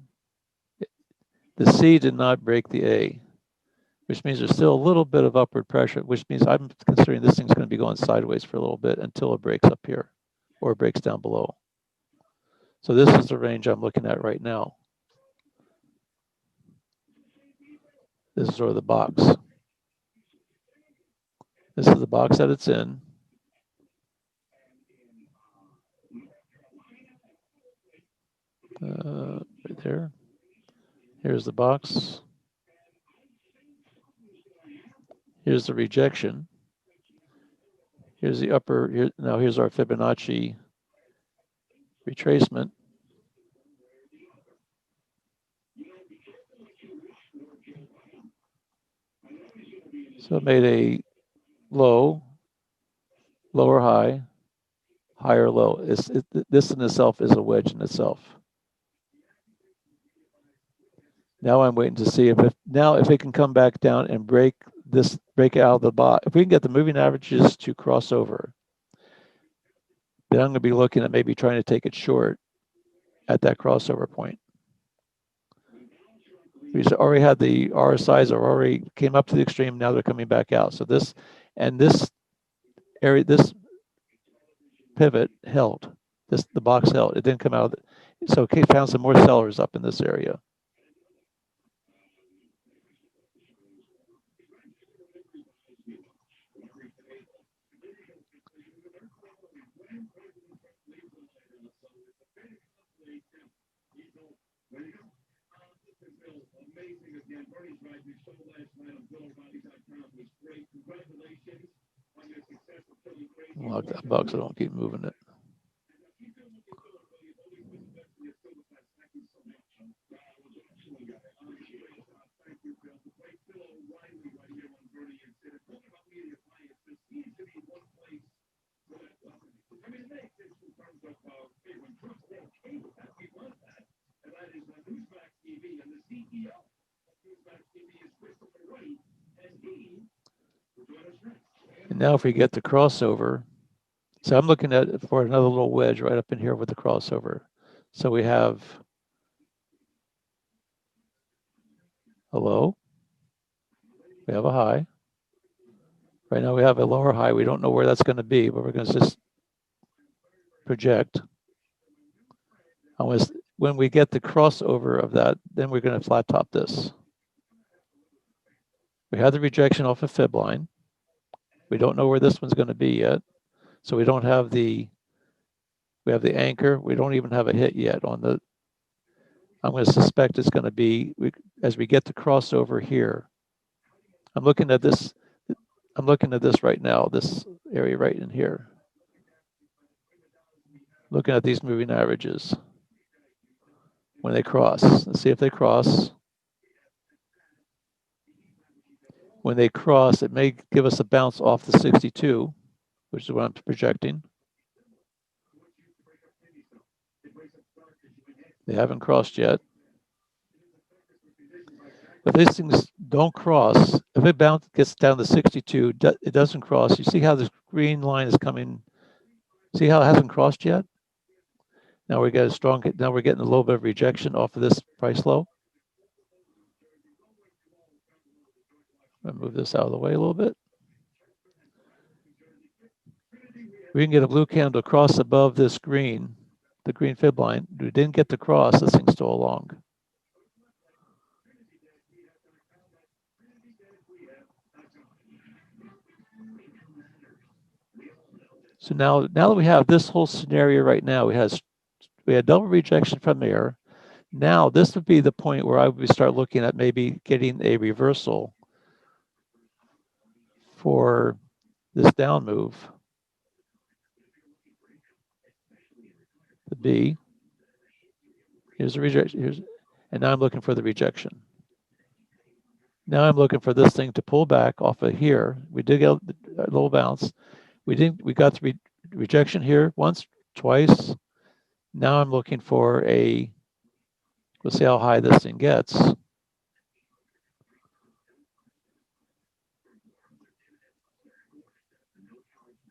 The C did not break the A, which means there's still a little bit of upward pressure, which means I'm considering this thing's going to be going sideways for a little bit until it breaks up here or it breaks down below. So this is the range I'm looking at right now. This is sort of the box. This is the box that it's in. there. Here's the box. Here's the rejection. Here's the upper, now here's our Fibonacci retracement. So it made a low, lower high, higher low. This in itself is a wedge in itself. Now I'm waiting to see if it can come back down and break out of the bottom. If we can get the moving averages to cross over, then I'm going to be looking at maybe trying to take it short at that crossover point. We already had the RSIs already came up to the extreme. Now they're coming back out. So this area, this pivot held. The box held. It didn't come out. So Kate found some more sellers up in this area. Lock that box so I don't keep moving it. And now if we get the crossover, so I'm looking at for another little wedge right up in here with the crossover. So we have a low, we have a high. Right now we have a lower high. We don't know where that's going to be, but we're going to just project. When we get the crossover of that, then we're going to flat top this. We have the rejection off a fib line. We don't know where this one's going to be yet. So we don't have we have the anchor. We don't even have a hit yet on the, I'm going to suspect it's going to be, as we get the crossover here, I'm looking at this right now, this area right in here. Looking at these moving averages. When they cross, let's see if they cross. When they cross, it may give us a bounce off the 62, which is what I'm projecting. They haven't crossed yet. If these things don't cross, if it gets down to 62, it doesn't cross. You see how this green line is coming? See how it hasn't crossed yet? Now we get now we're getting a little bit of rejection off of this price low. I'll move this out of the way a little bit. We can get a blue candle cross above this green, the green fib line. We didn't get the cross, this thing's still long. So now that we have this whole scenario right now, we had double rejection from there. Now this would be the point where I would start looking at maybe getting a reversal for this down move. The B. Here's the rejection. And now I'm looking for the rejection. Now I'm looking for this thing to pull back off of here. We did get a little bounce. We got the rejection here once, twice. Now I'm looking for let's see how high this thing gets.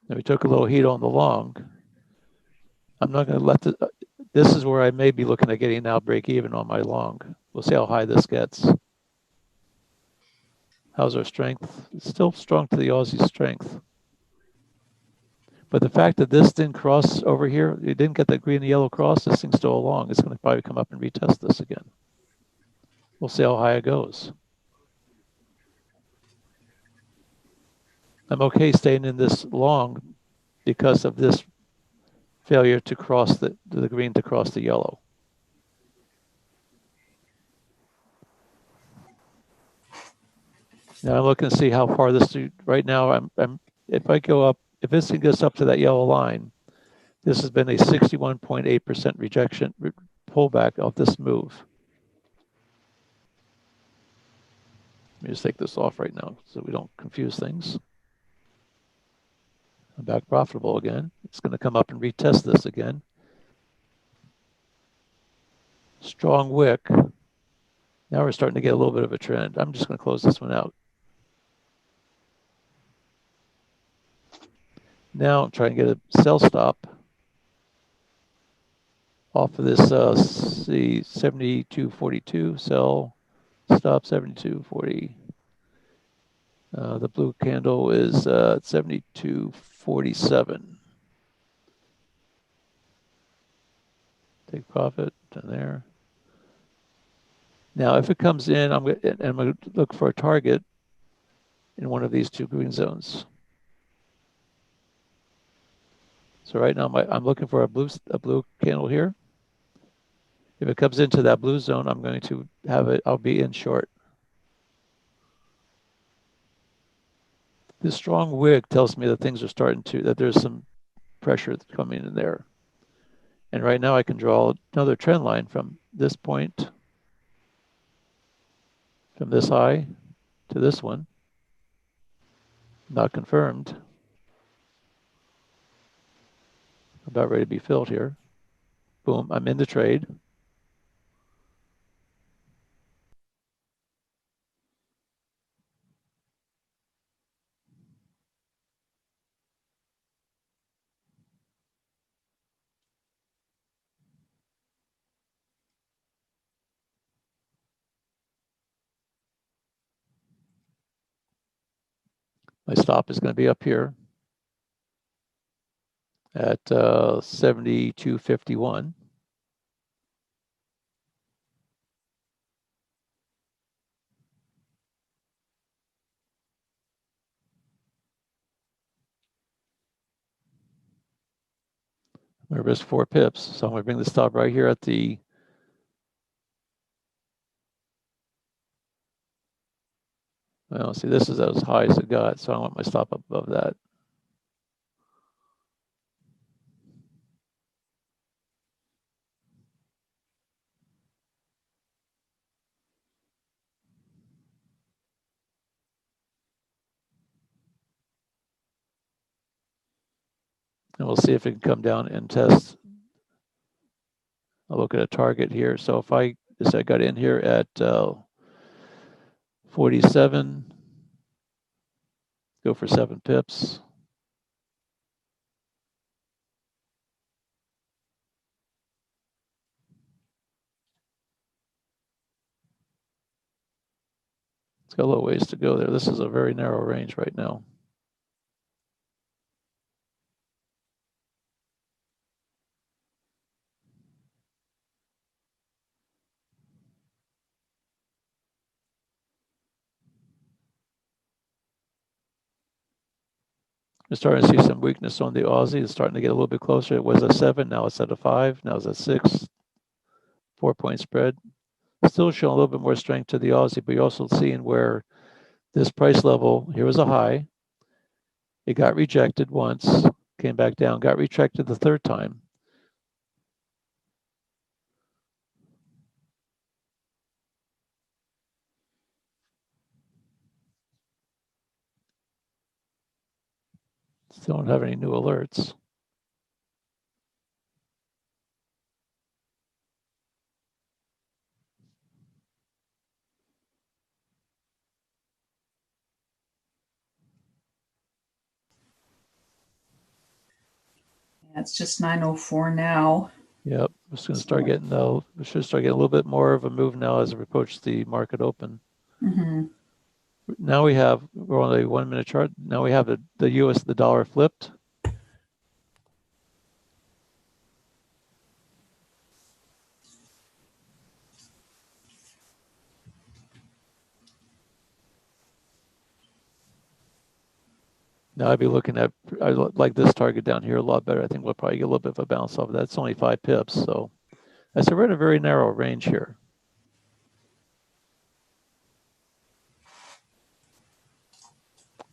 And we took a little heat on the long. I'm not going to let this is where I may be looking at getting now break even on my long. We'll see how high this gets. How's our strength? It's still strong to the Aussie strength. But the fact that this didn't cross over here, it didn't get that green and yellow cross, this thing's still along. It's going to probably come up and retest this again. We'll see how high it goes. I'm okay staying in this long because of this failure to cross the green to cross the yellow. Now I'm looking to see how far this, right now, if I go up, if this thing gets up to that yellow line, this has been a 61.8% rejection, pullback of this move. Let me just take this off right now so we don't confuse things. I'm back profitable again. It's going to come up and retest this again. Strong wick. Now we're starting to get a little bit of a trend. I'm just going to close this one out. Now I'm trying to get a sell stop off of this see 72.42, sell stop 72.40. The blue candle is 72.47. Take profit to there. Now, if it comes in, I'm going to look for a target in one of these two green zones. So right now, I'm looking for a blue candle here. If it comes into that blue zone, I'm going to have it. I'll be in short. This strong wick tells me that things are starting to, that there's some pressure coming in there. And right now, I can draw another trend line from this point, from this high to this one. Not confirmed. About ready to be filled here. Boom, I'm in the trade. My stop is going to be up here at 72.51. I'm going to risk 4 pips. So I'm going to bring the stop right here at the well, see, this is as high as it got, so I want my stop up above that. And we'll see if it can come down and test. I'll look at a target here. So if I got in here at 47, go for 7 pips. It's got a little ways to go there. This is a very narrow range right now. We're starting to see some weakness on the Aussie. It's starting to get a little bit closer. It was a 7, now it's at a 5, now it's a 6. 4-point spread. Still showing a little bit more strength to the Aussie, but you're also seeing where this price level, here was a high. It got rejected once, came back down, got retracted the third time. Still don't have any new alerts. Yeah, it's just 9:04 now. Yep, we're just going to start getting we should start getting a little bit more of a move now as we approach the market open. Mm-hmm. Now we're on a 1 minute chart. Now we have the US, the dollar flipped. Now I'd be looking at, I like this target down here a lot better. I think we'll probably get a little bit of a bounce off of that. It's only 5 pips. So I said we're in a very narrow range here.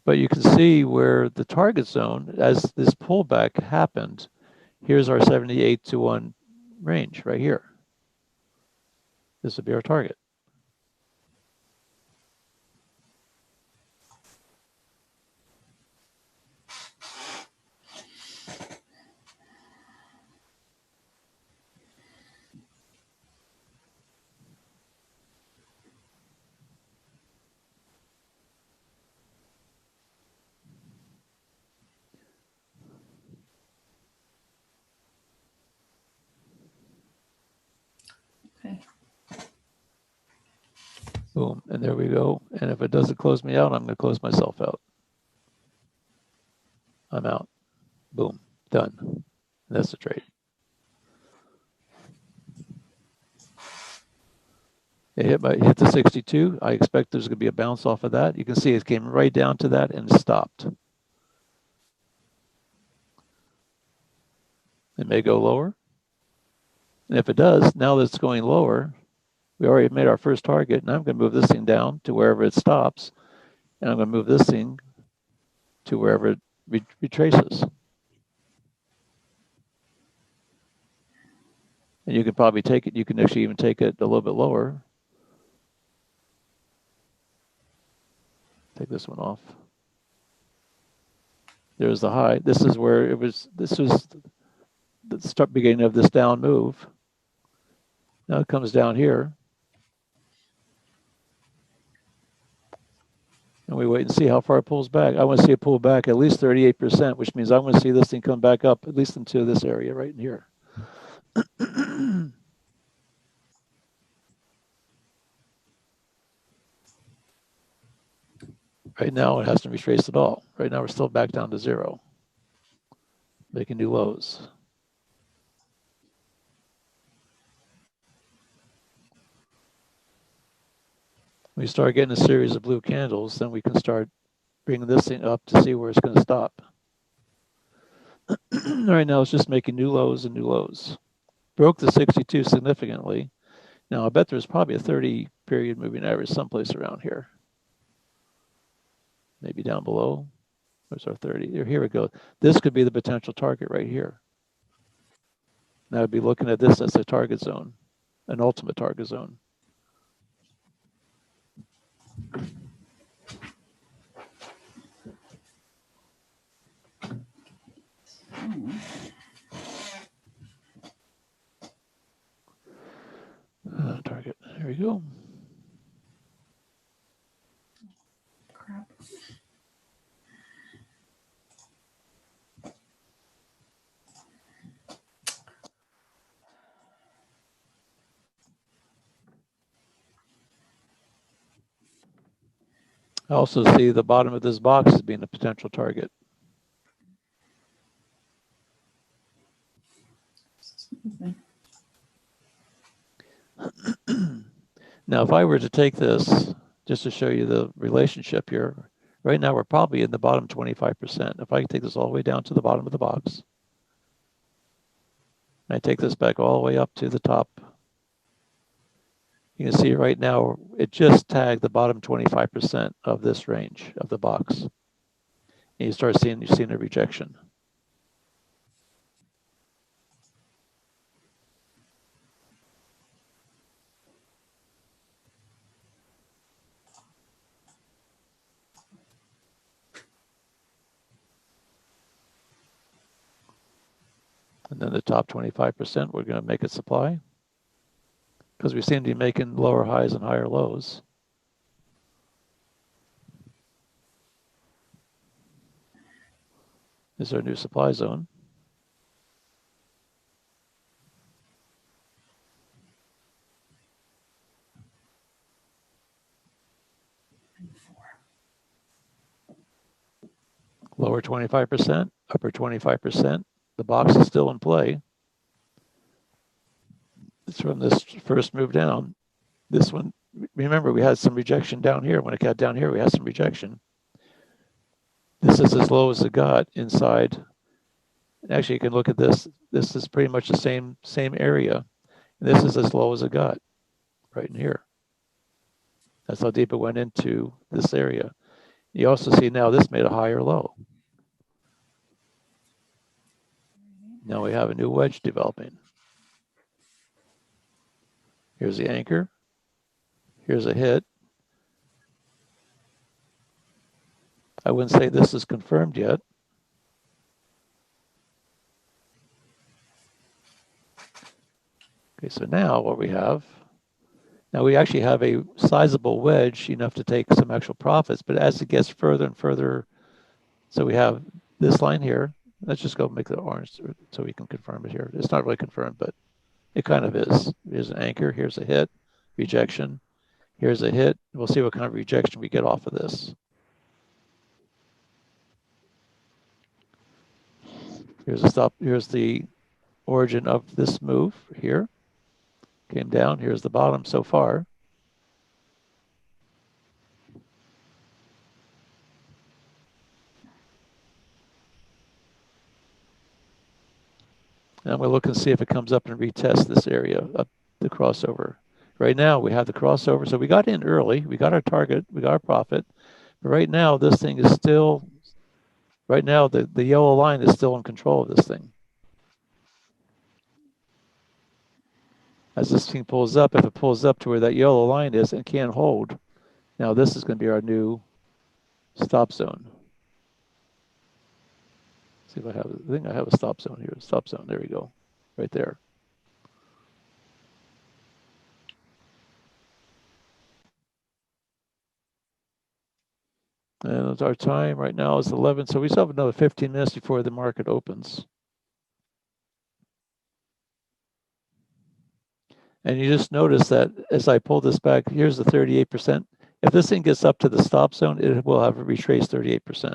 But you can see where the target zone, as this pullback happened, here's our 78 to 1 range right here. This would be our target. Okay. Boom, and there we go. And if it doesn't close me out, I'm going to close myself out. I'm out. Boom, done. And that's the trade. It hit the 62. I expect there's going to be a bounce off of that. You can see it came right down to that and stopped. It may go lower. And if it does, now that it's going lower, we already made our first target, and I'm going to move this thing down to wherever it stops, and I'm going to move this thing to wherever it retraces. And you can probably take it, you can actually even take it a little bit lower. Take this one off. There's the high. This is where it was, this was the beginning of this down move. Now it comes down here. And we wait and see how far it pulls back. I want to see it pull back at least 38%, which means I want to see this thing come back up at least into this area right in here. Right now, it hasn't retraced at all. Right now, we're still back down to 0, making new lows. When we start getting a series of blue candles, then we can start bringing this thing up to see where it's going to stop. Right now, it's just making new lows and new lows. Broke the 62 significantly. Now, I bet there's probably a 30-period moving average someplace around here. Maybe down below. There's our 30. Here we go. This could be the potential target right here. Now I'd be looking at this as a target zone, an ultimate target zone. Target. Here we go. Crap. I also see the bottom of this box as being a potential target. Now, if I were to take this, just to show you the relationship here, right now we're probably in the bottom 25%. If I take this all the way down to the bottom of the box, and I take this back all the way up to the top, you can see right now it just tagged the bottom 25% of this range of the box. And you start seeing, you're seeing a rejection. And then the top 25%, we're going to make it supply because we seem to be making lower highs and higher lows. This is our new supply zone. Lower 25%, upper 25%. The box is still in play. It's from this first move down. This one, remember, we had some rejection down here. When it got down here, we had some rejection. This is as low as it got inside. Actually, you can look at this. This is pretty much the same area. This is as low as it got, right in here. That's how deep it went into this area. You also see now this made a higher low. Now we have a new wedge developing. Here's the anchor. Here's a hit. I wouldn't say this is confirmed yet. Okay, so now what we have, now we actually have a sizable wedge enough to take some actual profits, but as it gets further and further, so we have this line here. Let's just go make the orange so we can confirm it here. It's not really confirmed, but it kind of is. Here's an anchor, here's a hit, rejection. Here's a hit. We'll see what kind of rejection we get off of this. Here's a stop. Here's the origin of this move here. Came down. Here's the bottom so far. And I'm going to look and see if it comes up and retest this area up the crossover. Right now we have the crossover. So we got in early. We got our target. We got our profit. But right now this thing is still, right now the yellow line is still in control of this thing. As this thing pulls up, if it pulls up to where that yellow line is and can't hold, now this is going to be our new stop zone. See if I have, I think I have a stop zone here. Stop zone, there we go, right there. And our time right now is 11, so we still have another 15 minutes before the market opens. And you just notice that as I pull this back, here's the 38%. If this thing gets up to the stop zone, it will have retraced 38%,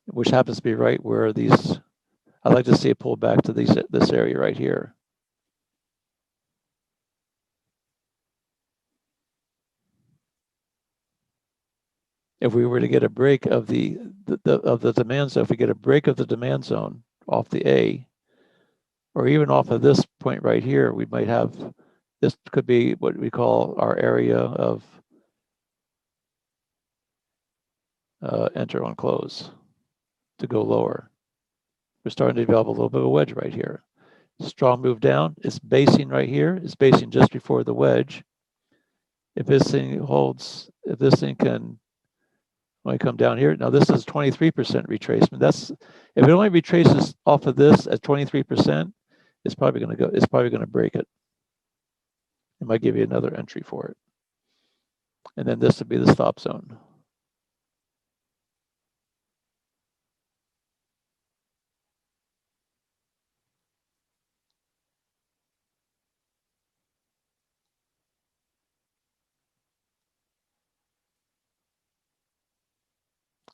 which happens to be right where these, I'd like to see it pull back to this area right here. If we were to get a break of the demand zone, if we get a break of the demand zone off the A, or even off of this point right here, we might have, this could be what we call our area of enter on close to go lower. We're starting to develop a little bit of a wedge right here. Strong move down. It's basing right here. It's basing just before the wedge. If this thing holds, if this thing can, when I come down here, now this is 23% retracement. That's, if it only retraces off of this at 23%, it's probably going to go, it's probably going to break it. It might give you another entry for it. And then this would be the stop zone.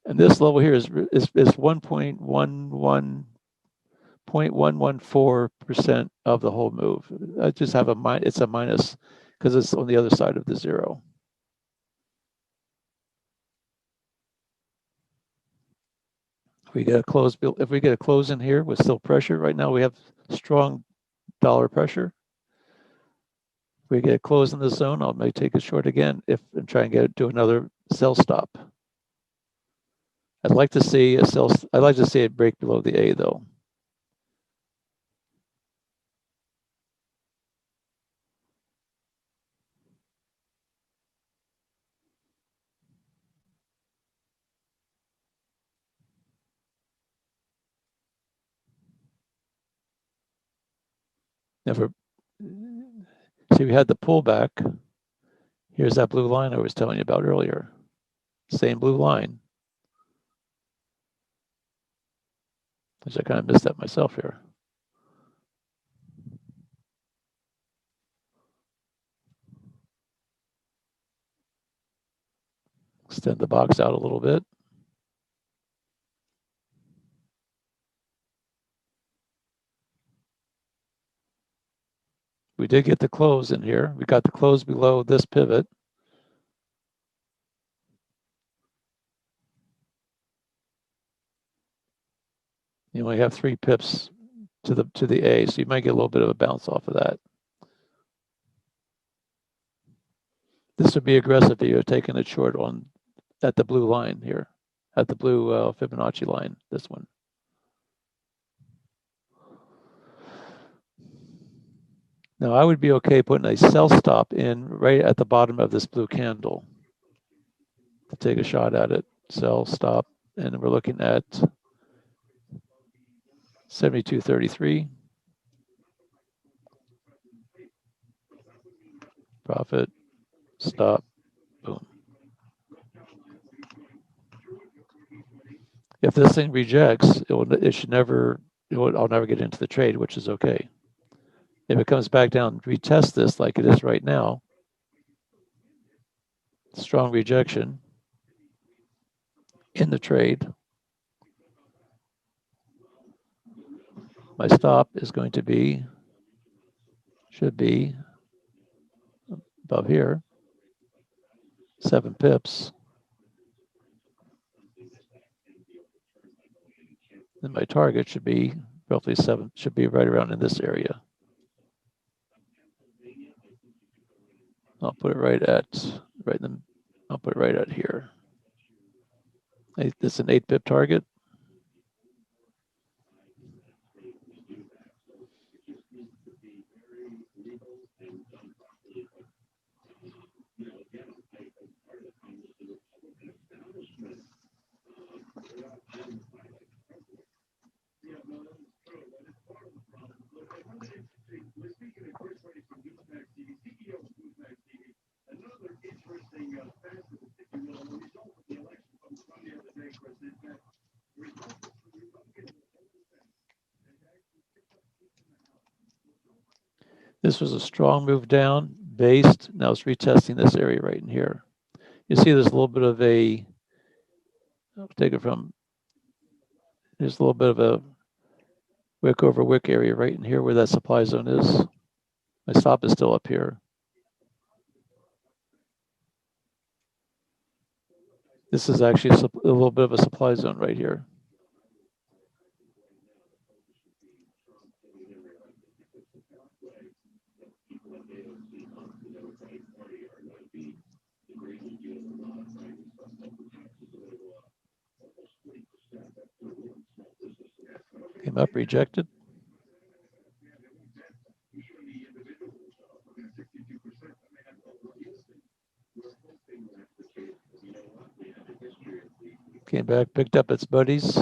And this level here is 0.114% of the whole move. I just have a minus, it's a minus because it's on the other side of the zero. If we get a close in here with still pressure, right now we have strong dollar pressure. If we get a close in this zone, I may take a short again and try and get it to another sell stop. I'd like to see it break below the A though. Never. See, we had the pullback. Here's that blue line I was telling you about earlier. Same blue line. Which I kind of missed that myself here. Extend the box out a little bit. We did get the close in here. We got the close below this pivot. You only have 3 pips to the A, so you might get a little bit of a bounce off of that. This would be aggressive if you're taking it short on at the blue line here, at the blue Fibonacci line, this one. Now I would be okay putting a sell stop in right at the bottom of this blue candle to take a shot at it. Sell, stop, and we're looking at 72.33. Profit, stop, boom. If this thing rejects, I'll never get into the trade, which is okay. If it comes back down, retest this like it is right now, strong rejection in the trade. My stop is going to be, should be above here, 7 pips. Then my target should be roughly 7, should be right around in this area. I'll put it I'll put it right at here. This is an 8 pip target. This was a strong move down, based. Now it's retesting this area right in here. You see there's a little bit of a, I'll take it from, there's a little bit of a wick over wick area right in here where that supply zone is. My stop is still up here. This is actually a little bit of a supply zone right here. Came up, rejected. Came back, picked up its buddies.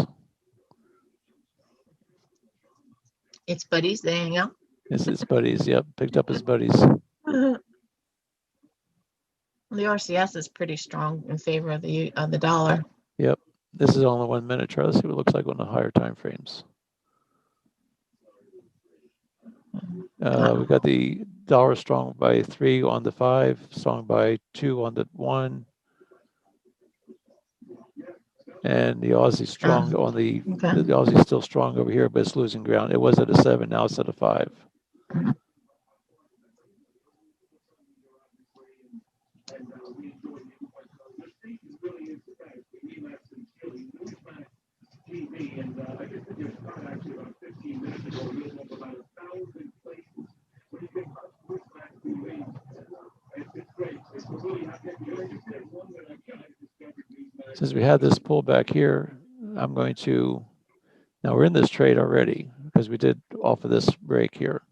Its buddies, there you go. It's its buddies, yep, picked up his buddies. The RCS is pretty strong in favor of the dollar. Yep, this is on the 1 minute chart. Let's see what it looks like on the higher time frames. We got the dollar strong by 3 on the 5, strong by 2 on the 1. And the Aussie strong on the Aussie still strong over here, but it's losing ground. It was at a 7, now it's at a 5. Since we had this pullback here, I'm going to, now we're in this trade already because we did off of this break here.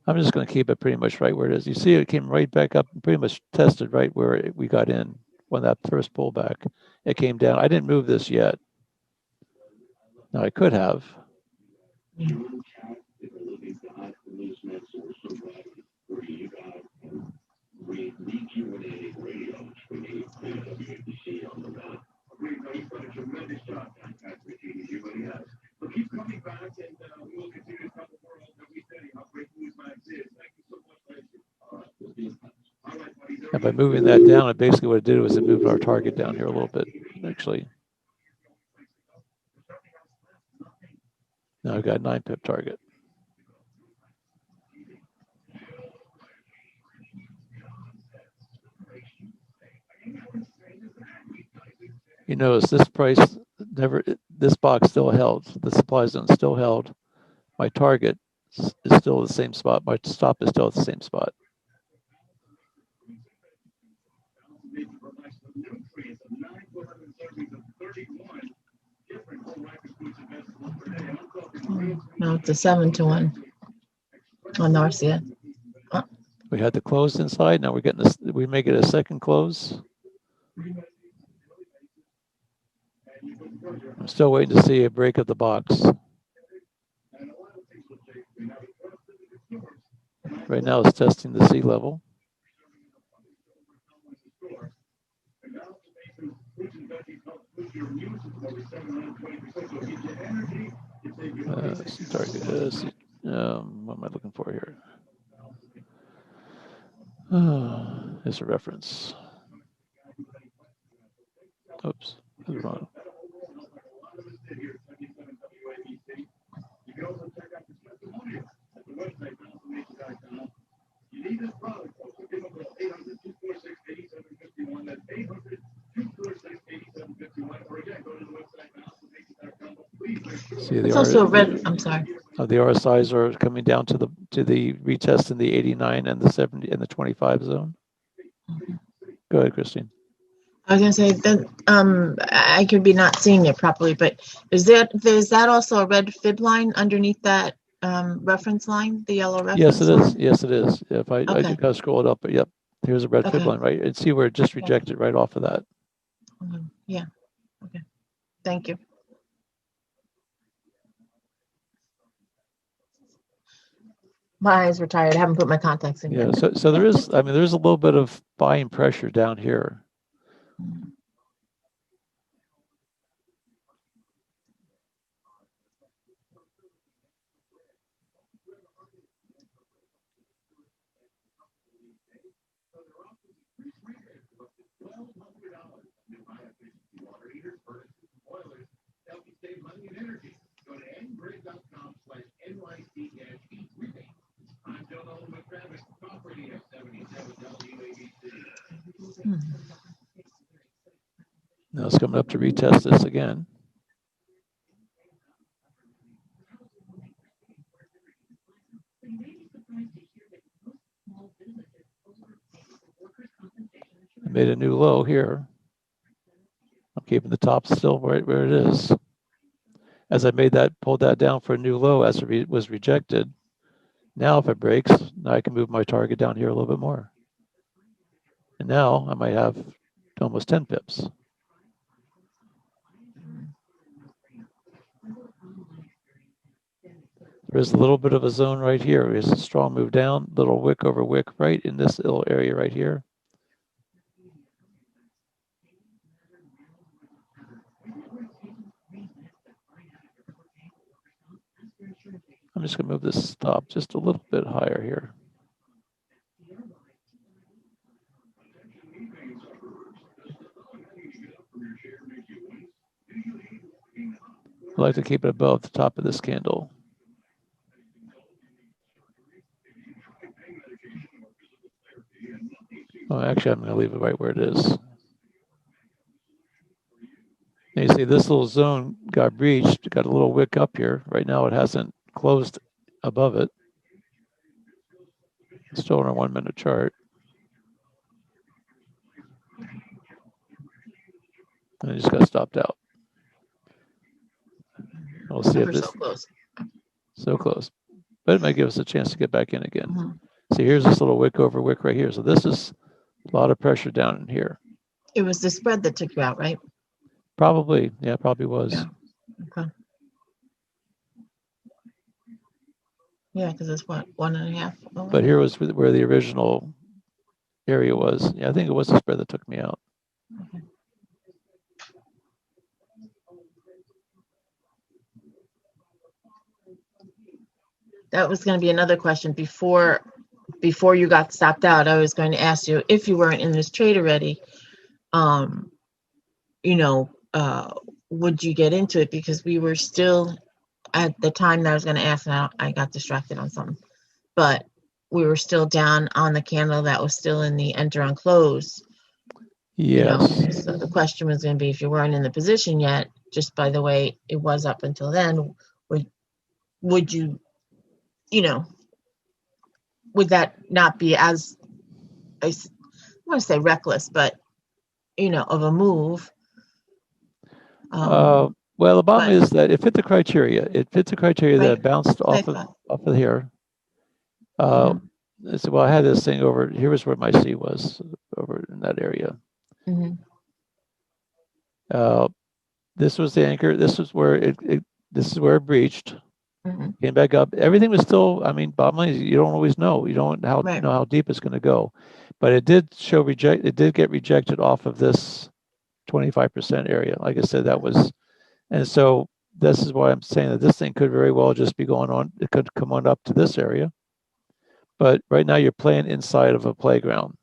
I'm just going to keep it pretty much right where it is. You see it came right back up and pretty much tested right where we got in when that first pullback. It came down. I didn't move this yet. Now I could have. And by moving that down, it basically what it did was it moved our target down here a little bit, actually. Now I've got 9 pip target. You notice this price never, this box still held. The supply zone still held. My target is still the same spot. My stop is still at the same spot. No, it's a 7-1 on the RCS. We had the closed inside. Now we're getting this. We make it a second close. I'm still waiting to see a break of the box. Right now it's testing the sea level. What am I looking for here? Here's a reference. Oops, I was wrong. See the also a red. I'm sorry. The RSIs are coming down to the retest in the 89 and the 70 and the 25 zone. Go ahead, Christine. I was going to say that I could be not seeing it properly, but is that also a red fib line underneath that reference line, the yellow reference? Yes, it is. line? Yes, it is. If I just kind of scroll it up, but yep, here's a red fib line, right? And see where it just rejected right off of that. Yeah. Okay. Thank you. My eyes were tired. I haven't put my contacts in yet. Yeah, so there is, I mean, there's a little bit of buying pressure down here. Now it's coming up to retest this again. I made a new low here. I'm keeping the top still right where it is. As I pulled that down for a new low as it was rejected. Now if it breaks, now I can move my target down here a little bit more. And now I might have almost 10 pips. There is a little bit of a zone right here. There's a strong move down, little wick over wick right in this little area right here. I'm just going to move this stop just a little bit higher here. I like to keep it above the top of this candle. Oh, actually, I'm going to leave it right where it is. Now you see this little zone got breached, got a little wick up here. Right now it hasn't closed above it. It's still on a 1 minute chart. And it just got stopped out. We'll see if this so close. But it might give us a chance to get back in again. See, here's this little wick over wick right here. So this is a lot of pressure down in here. It was the spread that took you out, right? Probably. Yeah, probably was. Yeah. Okay. Yeah, because it's what, 1.5. But here was where the original area was. Yeah, I think it was the spread that took me out. Okay. That was going to be another question before you got stopped out. I was going to ask you if you weren't in this trade already, would you get into it? Because we were still at the time that I was going to ask, and I got distracted on something, but we were still down on the candle that was still in the enter on close. Yes. So the question was going to be, if you weren't in the position yet, just by the way it was up until then, would you, would that not be as, I want to say reckless, but, of a move Well, the bottom is that it fit the criteria. It fit the criteria that Right. it bounced off of here. So, well, I had this thing over here was where my C was over in that area. This was the anchor. This was where this is where it breached. Came back up. Everything was still. I mean, bottom line is you don't always know. You don't know how deep it's going to go, but it did show reject. It did get rejected off of this 25% area. Like I said, that was, and so this is why I'm saying that this thing could very well just be going on. It could come on up to this area, but right now you're playing inside of a playground.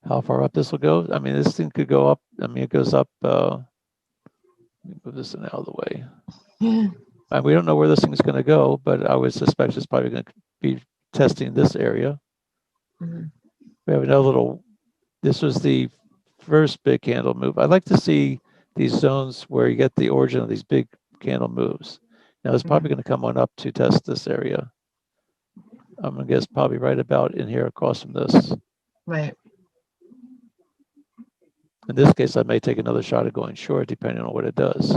How far up this will go? I mean, this thing could go up. I mean, it goes up. Let me move this out of the way. And we don't know where this thing is going to go, but I would suspect it's probably going to be testing this area. We have another little. This was the first big candle move. I like to see these zones where you get the origin of these big candle moves. Now it's probably going to come on up to test this area. I'm going to guess probably right about in here across from this. Right. In this case, I may take another shot at going short, depending on what it does.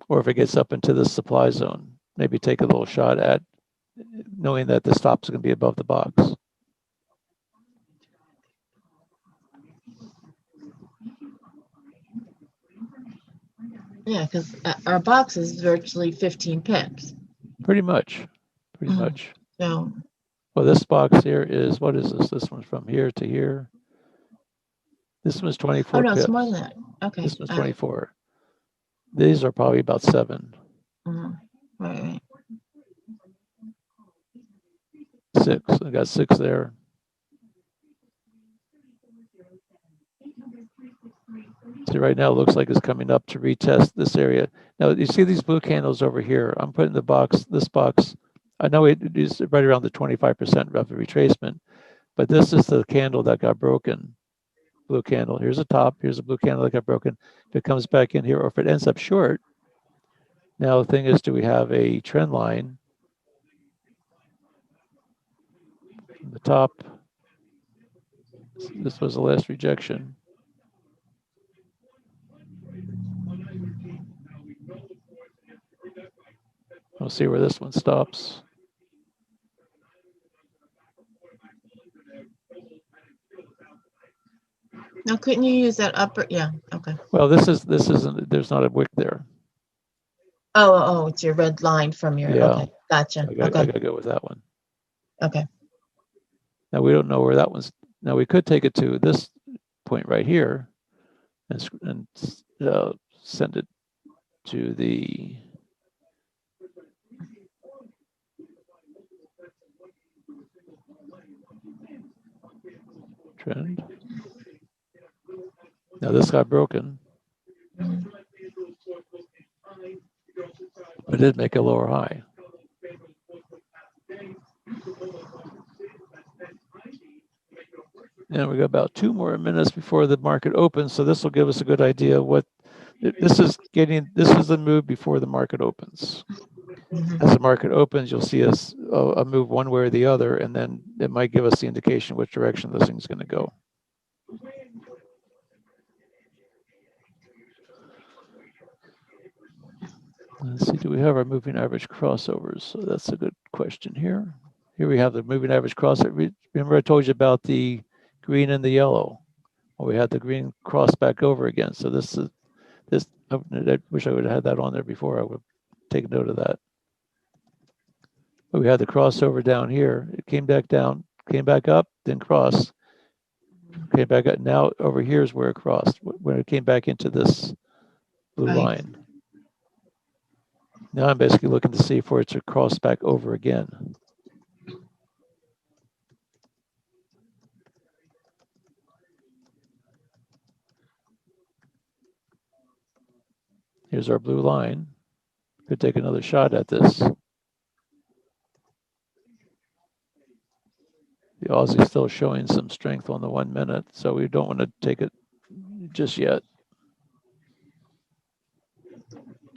Or if it gets up into the supply zone, maybe take a little shot at knowing that the stop's going to be above the box. Yeah, because our box is virtually 15 pips. Pretty much. So. Well, this box here is, what is this? This one's from here to here. This one's 24 pips. Oh, no, it's more than that. Okay. This one's 24. These are probably about 7. Right. 6. I got 6 there. See, right now it looks like it's coming up to retest this area. Now, you see these blue candles over here. I'm putting this box, I know it is right around the 25% of the retracement, but this is the candle that got broken. Blue candle. Here's the top. Here's a blue candle that got broken. If it comes back in here, or if it ends up short, now the thing is, do we have a trend line from the top? This was the last rejection. We'll see where this one stops. Now, couldn't you use that upper? Yeah. Okay. Well, this isn't. There's not a wick there. Oh, it's your red line from your. Yeah. Okay, gotcha. I gotta go with that one. Okay. Now we don't know where that one's. Now we could take it to this point right here, and send it to the. Trend. Now this got broken. It did make a lower high. And we got about 2 more minutes before the market opens, so this will give us a good idea what this is getting. This is the move before the market opens. As the market opens, you'll see a move one way or the other, and then it might give us the indication which direction this thing's going to go. Let's see, do we have our moving average crossovers? So that's a good question here. Here we have the moving average crossover. Remember I told you about the green and the yellow? Well, we had the green cross back over again. So this, I wish I would have had that on there before. I would take note of that. But we had the crossover down here. It came back down, came back up, then crossed. Came back up. Now over here is where it crossed, when it came back into this blue line. Now I'm basically looking to see for it to cross back over again. Here's our blue line. Could take another shot at this. The Aussie's still showing some strength on the 1 minute, so we don't want to take it just yet.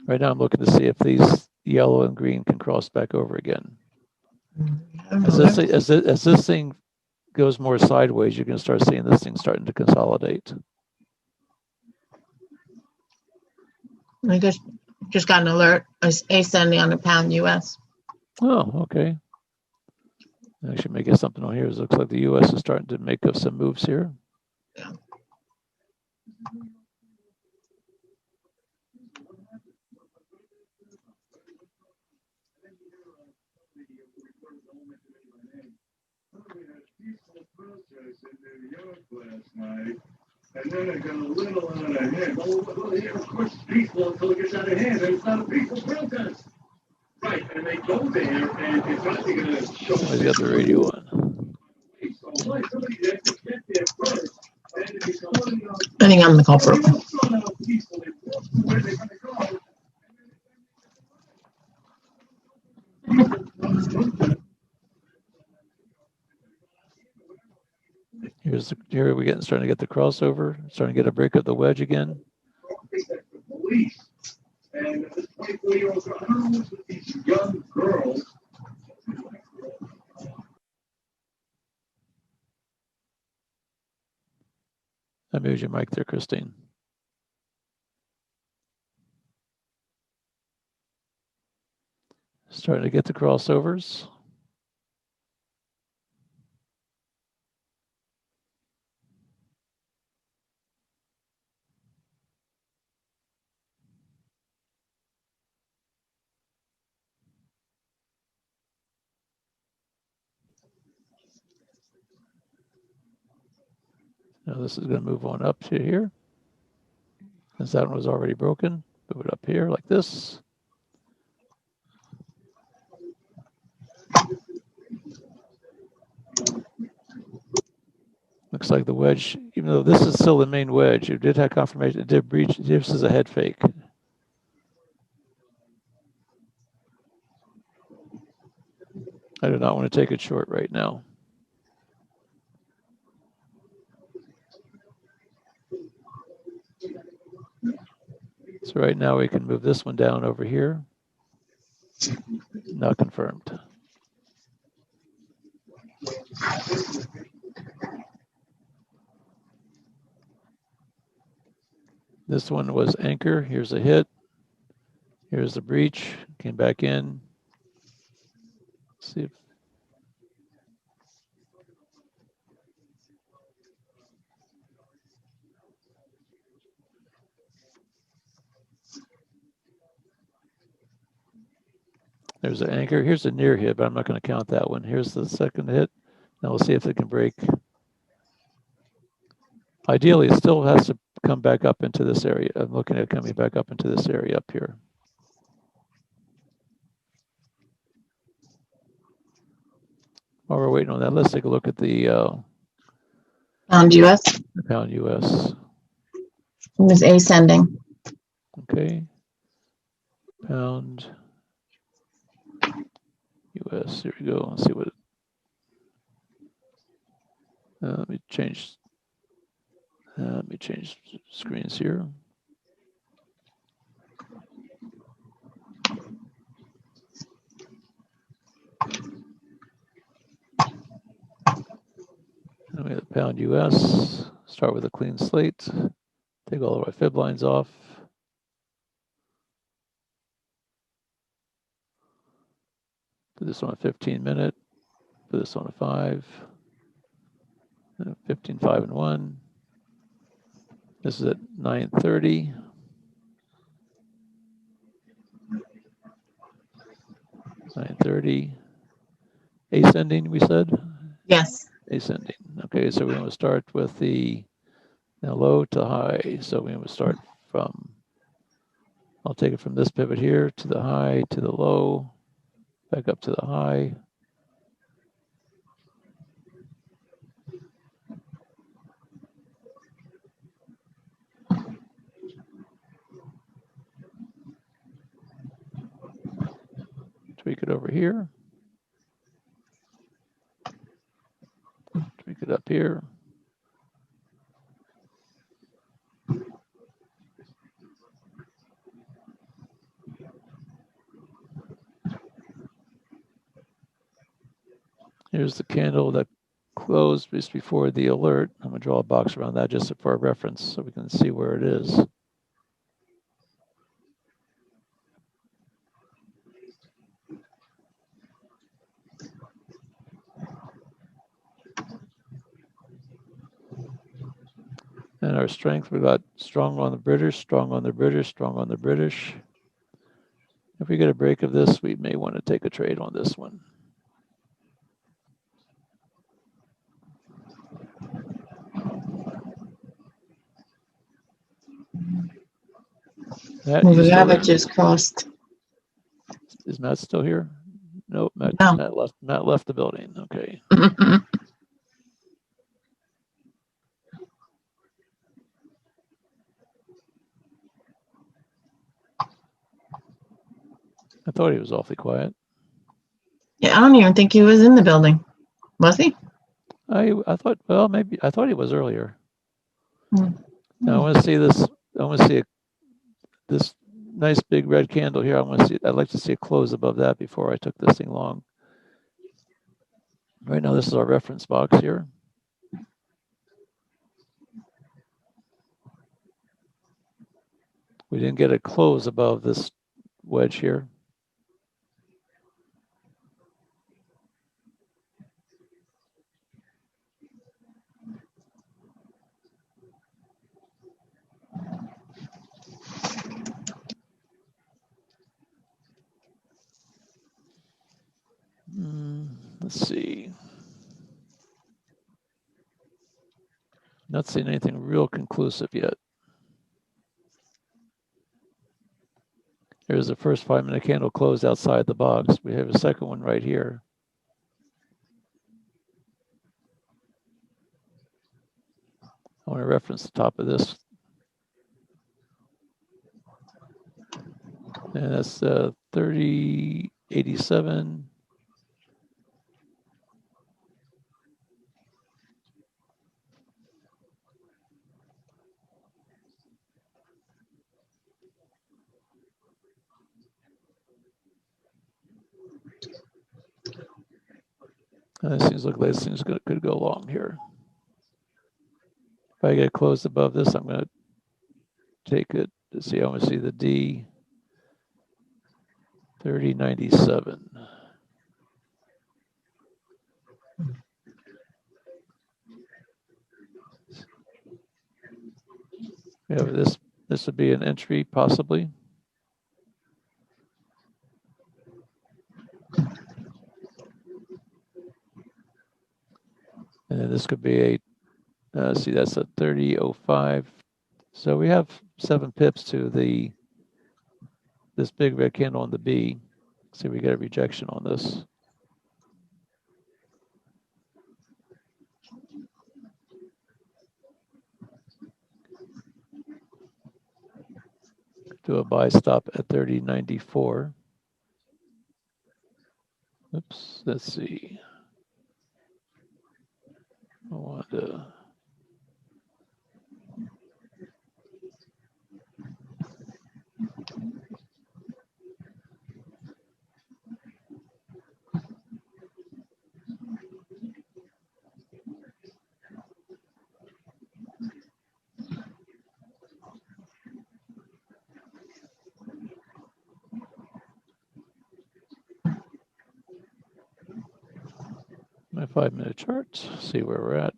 Right now I'm looking to see if these yellow and green can cross back over again. As this thing goes more sideways, you're going to start seeing this thing starting to consolidate. I just got an alert. Ascending on the pound US. Oh, okay. Actually, may get something on here. It looks like the US is starting to make up some moves here. Yeah. And then it got a little out of hand. Well, yeah, of course, it's peaceful until it gets out of hand, and it's not a peaceful protest. Right, and they go there, and it's probably going to show. He's got the radio on. So why somebody has to get there first? I think I'm the culprit. Here we're starting to get the crossover, starting to get a break of the wedge again. And this 24-year-old girl, I don't know what's with these young girls. I moved your mic there, Christine. Starting to get the crossovers. Now this is going to move on up to here. Since that one was already broken, move it up here like this. Looks like the wedge, even though this is still the main wedge, it did have confirmation, it did breach. This is a head fake. I do not want to take it short right now. So right now we can move this one down over here. Not confirmed. This one was anchor. Here's a hit. Here's the breach. Came back in. Let's see if there's an anchor. Here's a near hit, but I'm not going to count that one. Here's the second hit. Now we'll see if it can break. Ideally, it still has to come back up into this area. I'm looking at coming back up into this area up here. While we're waiting on that, let's take a look at the Pound US. The pound US. It was ascending. Okay. Pound US. Here we go. Let's see what. Let me change screens here. And we have the pound US. Start with a clean slate. Take all of our fib lines off. Put this on a 15-minute. Put this on a 5. 15, 5, and 1. This is at 9:30. Ascending, we said? Yes. Ascending. Okay, so we're going to start with the low to high. So we're going to start from, I'll take it from this pivot here to the high, to the low, back up to the high. Tweak it over here. Tweak it up here. Here's the candle that closed just before the alert. I'm going to draw a box around that just for a reference so we can see where it is. And our strength, we got strong on the British, strong on the British, strong on the British. If we get a break of this, we may want to take a trade on this one. Matt, Well, the average just crossed. Is Matt still here? Nope, Matt, No. Matt left the building. Okay. I thought he was awfully quiet. Yeah, I don't even think he was in the building. Was he? I thought, well, maybe, I thought he was earlier. Hmm. Now, I want to see this, I want to see this nice big red candle here. I'd like to see it close above that before I took this thing long. Right now, this is our reference box here. We didn't get a close above this wedge here. Let's see. Not seeing anything real conclusive yet. Here's the first 5-minute candle closed outside the box. We have a second one right here. I want to reference the top of this. And that's 3087. This seems like this thing's could go long here. If I get closed above this, I'm going to take it to see. I want to see the D 3097. We have this. This would be an entry possibly. And then this could be a, see, that's a 3005. So we have 7 pips to this big red candle on the B. See, we get a rejection on this. Do a buy stop at 3094. Oops, let's see. I want to. My 5-minute chart, see where we're at.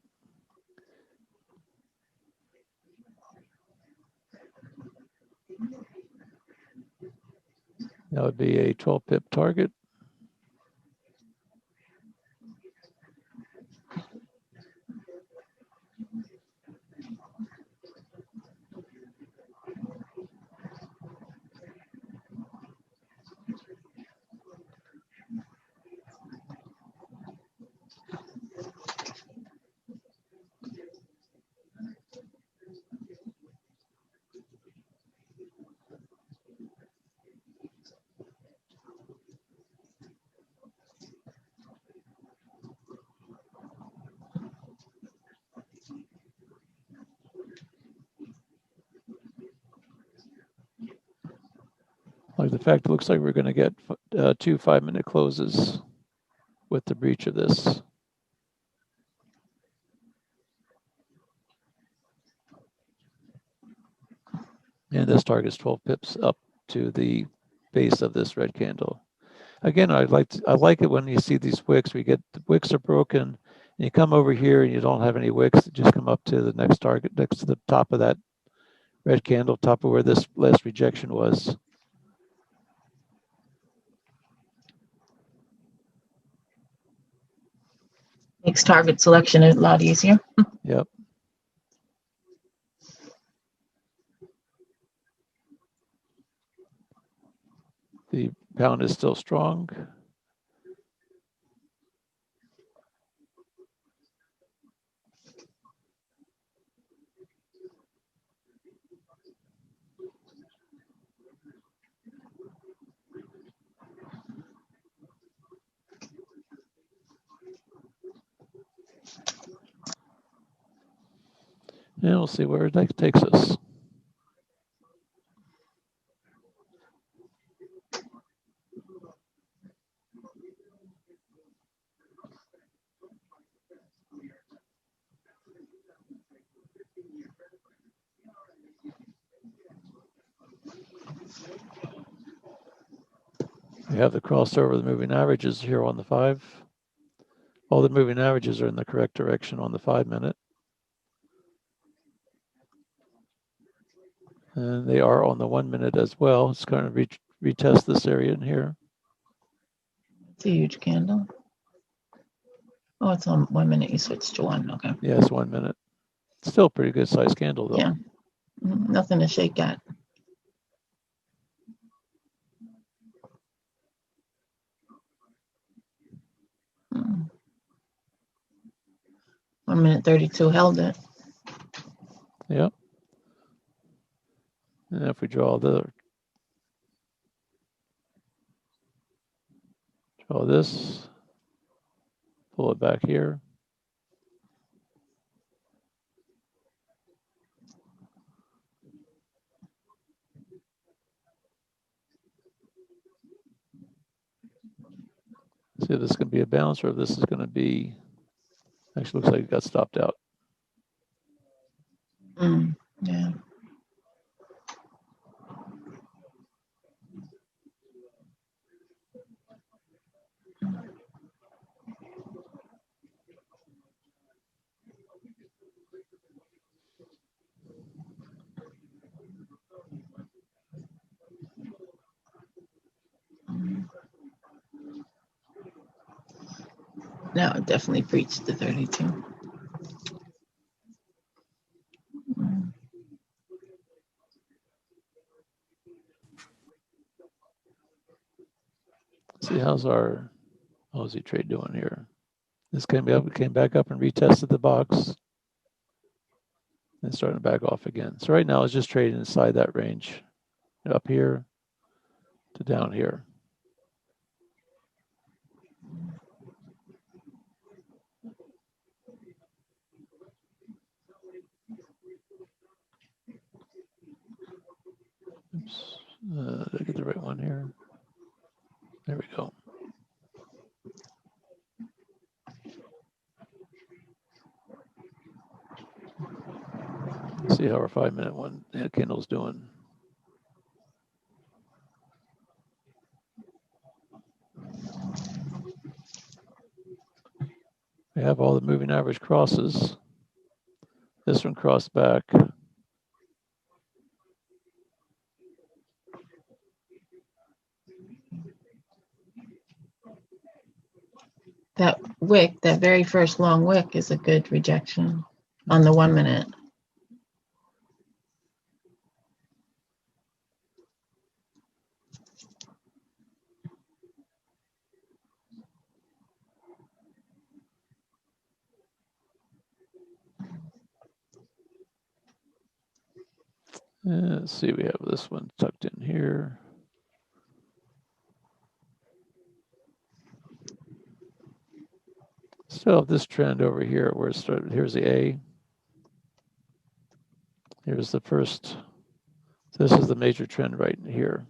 That would be a 12 pip target. Like the fact, it looks like we're going to get 2 5-minute closes with the breach of this. And this target's 12 pips up to the base of this red candle. Again, I like it when you see these wicks. We get the wicks are broken, and you come over here and you don't have any wicks. Just come up to the next target, next to the top of that red candle, top of where this last rejection was. Makes target selection a lot easier. Yep. The pound is still strong. And we'll see where it takes us. We have the crossover of the moving averages here on the 5. All the moving averages are in the correct direction on the 5 minute. And they are on the 1 minute as well. It's going to retest this area in here. It's a huge candle. Oh, it's on 1 minute. You switched to 1. Okay. Yeah, it's 1 minute. Still a pretty good size candle though. Yeah. Nothing to shake at. Mm. 1 minute 32 held it. Yep. And if we draw this, pull it back here. See if this is going to be a bounce or if this is going to be, actually looks like it got stopped out. Yeah. No, it definitely breached the 32. See, how's our Aussie trade doing here? This came back up and retested the box. And starting to back off again. So right now it's just trading inside that range, up here to down here. Oops. Did I get the right one here? There we go. See how our 5 minute one candle's doing. We have all the moving average crosses. This one crossed back. That wick, that very first long wick, is a good rejection on the 1 minute. Let's see, we have this one tucked in here. Still have this trend over here where it started. Here's the A. Here's the first. This is the major trend right here.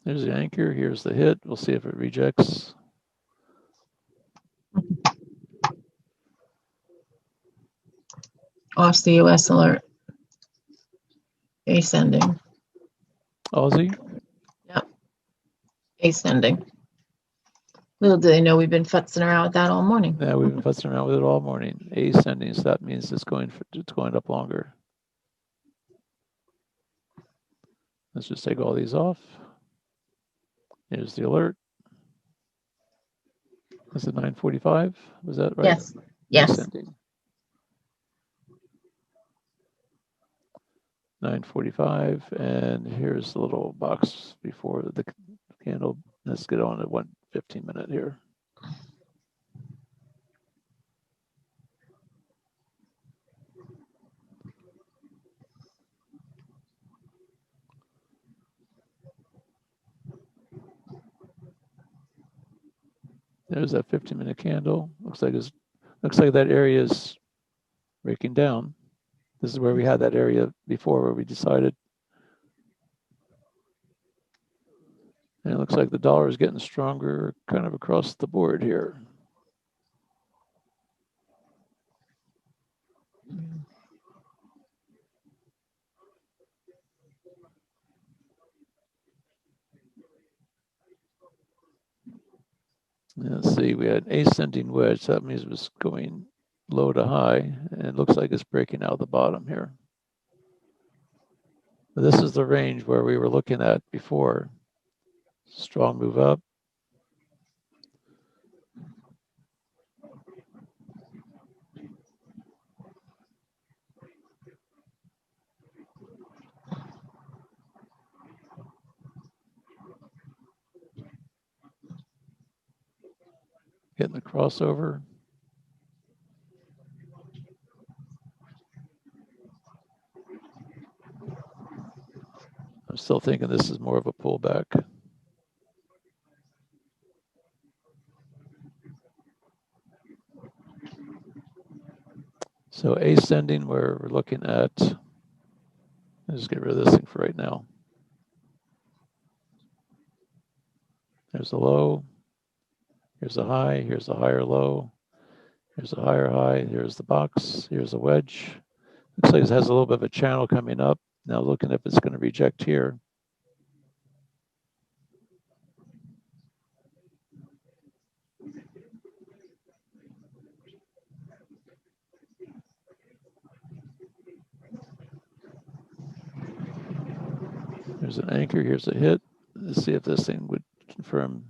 There's the anchor. Here's the hit. We'll see if it rejects. Off the US alert. Ascending. Aussie? Yep. Ascending. Little do they know we've been futzing around with that all morning. Yeah, we've been futzing around with it all morning. Ascending, so that means it's going up longer. Let's just take all these off. Here's the alert. Is it 9:45? Was that right? Yes. Yes. Ascending. 9:45, and here's the little box before the candle. Let's get on at 1:15 minute here. There's that 15-minute candle. Looks like that area is breaking down. This is where we had that area before where we decided. And it looks like the dollar is getting stronger kind of across the board here. Let's see, we had ascending wedge. So that means it was going low to high, and it looks like it's breaking out the bottom here. This is the range where we were looking at before. Strong move up. Getting the crossover. I'm still thinking this is more of a pullback. So ascending, where we're looking at, let's just get rid of this thing for right now. There's a low, here's a high, here's a higher low, here's a higher high, here's the box, here's a wedge. Looks like it has a little bit of a channel coming up. Now looking if it's going to reject here. There's an anchor, here's a hit. Let's see if this thing would confirm.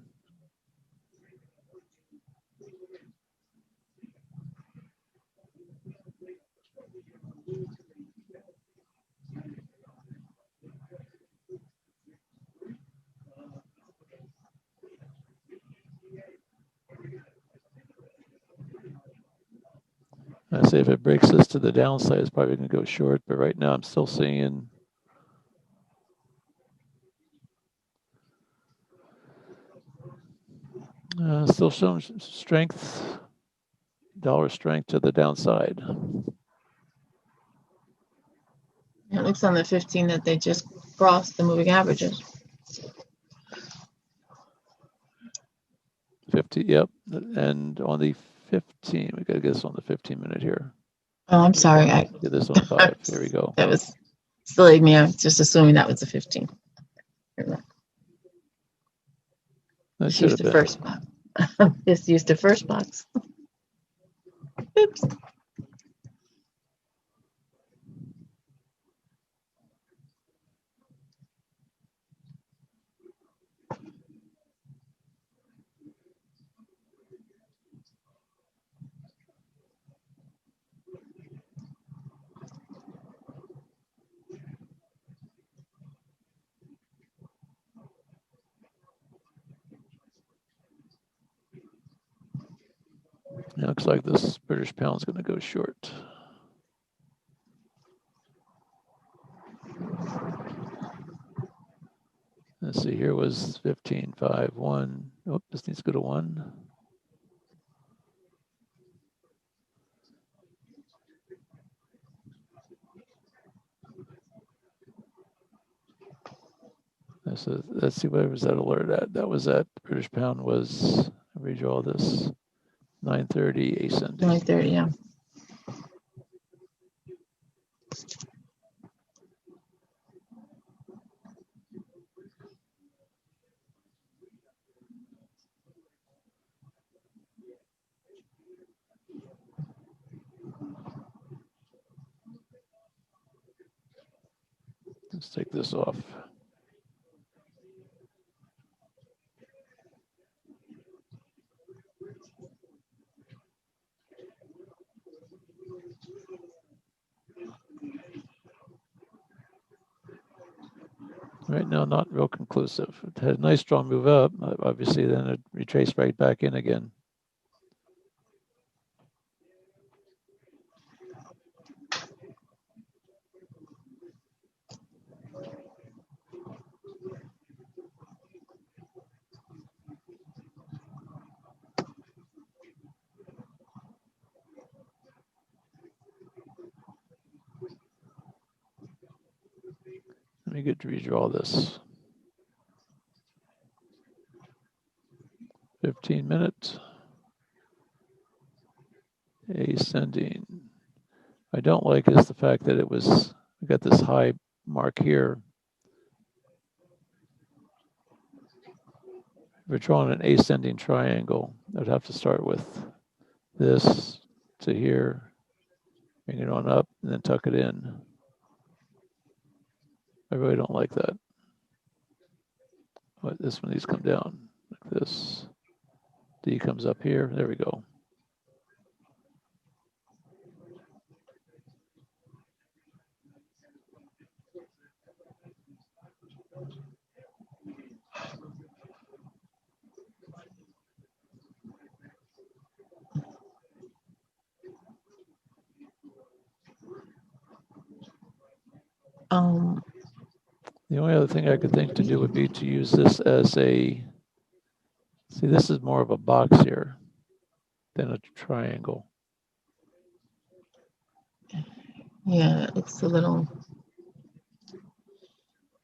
I say if it breaks this to the downside, it's probably going to go short, but right now I'm still seeing still showing strength, dollar strength to the downside. It looks on the 15 that they just crossed the moving averages. 50, yep. And on the 15, we got to get this on the 15-minute here. Oh, I'm sorry. Get this on 5. Here we go. That was silly of me. I was just assuming that was the 15. That should have the been. first box. Just used the first box. Oops. It looks like this British pound's going to go short. Let's see, here was 15, 5, 1. Oh, this needs to go to 1. So let's see, where was that alert at? That was at British pound was, redraw this, 930 ascending. 930, yeah. Let's take this off. Right now, not real conclusive. It had a nice strong move up. Obviously, then it retraced right back in again. Let me redraw this. 15 minutes. Ascending. I don't like is the fact that we got this high mark here. If we're drawing an ascending triangle, I'd have to start with this to here, bring it on up, and then tuck it in. I really don't like that. But this one needs to come down like this. D comes up here. There we go. The only other thing I could think to do would be to use this as a, see, this is more of a box here than a triangle. Yeah, it's a little.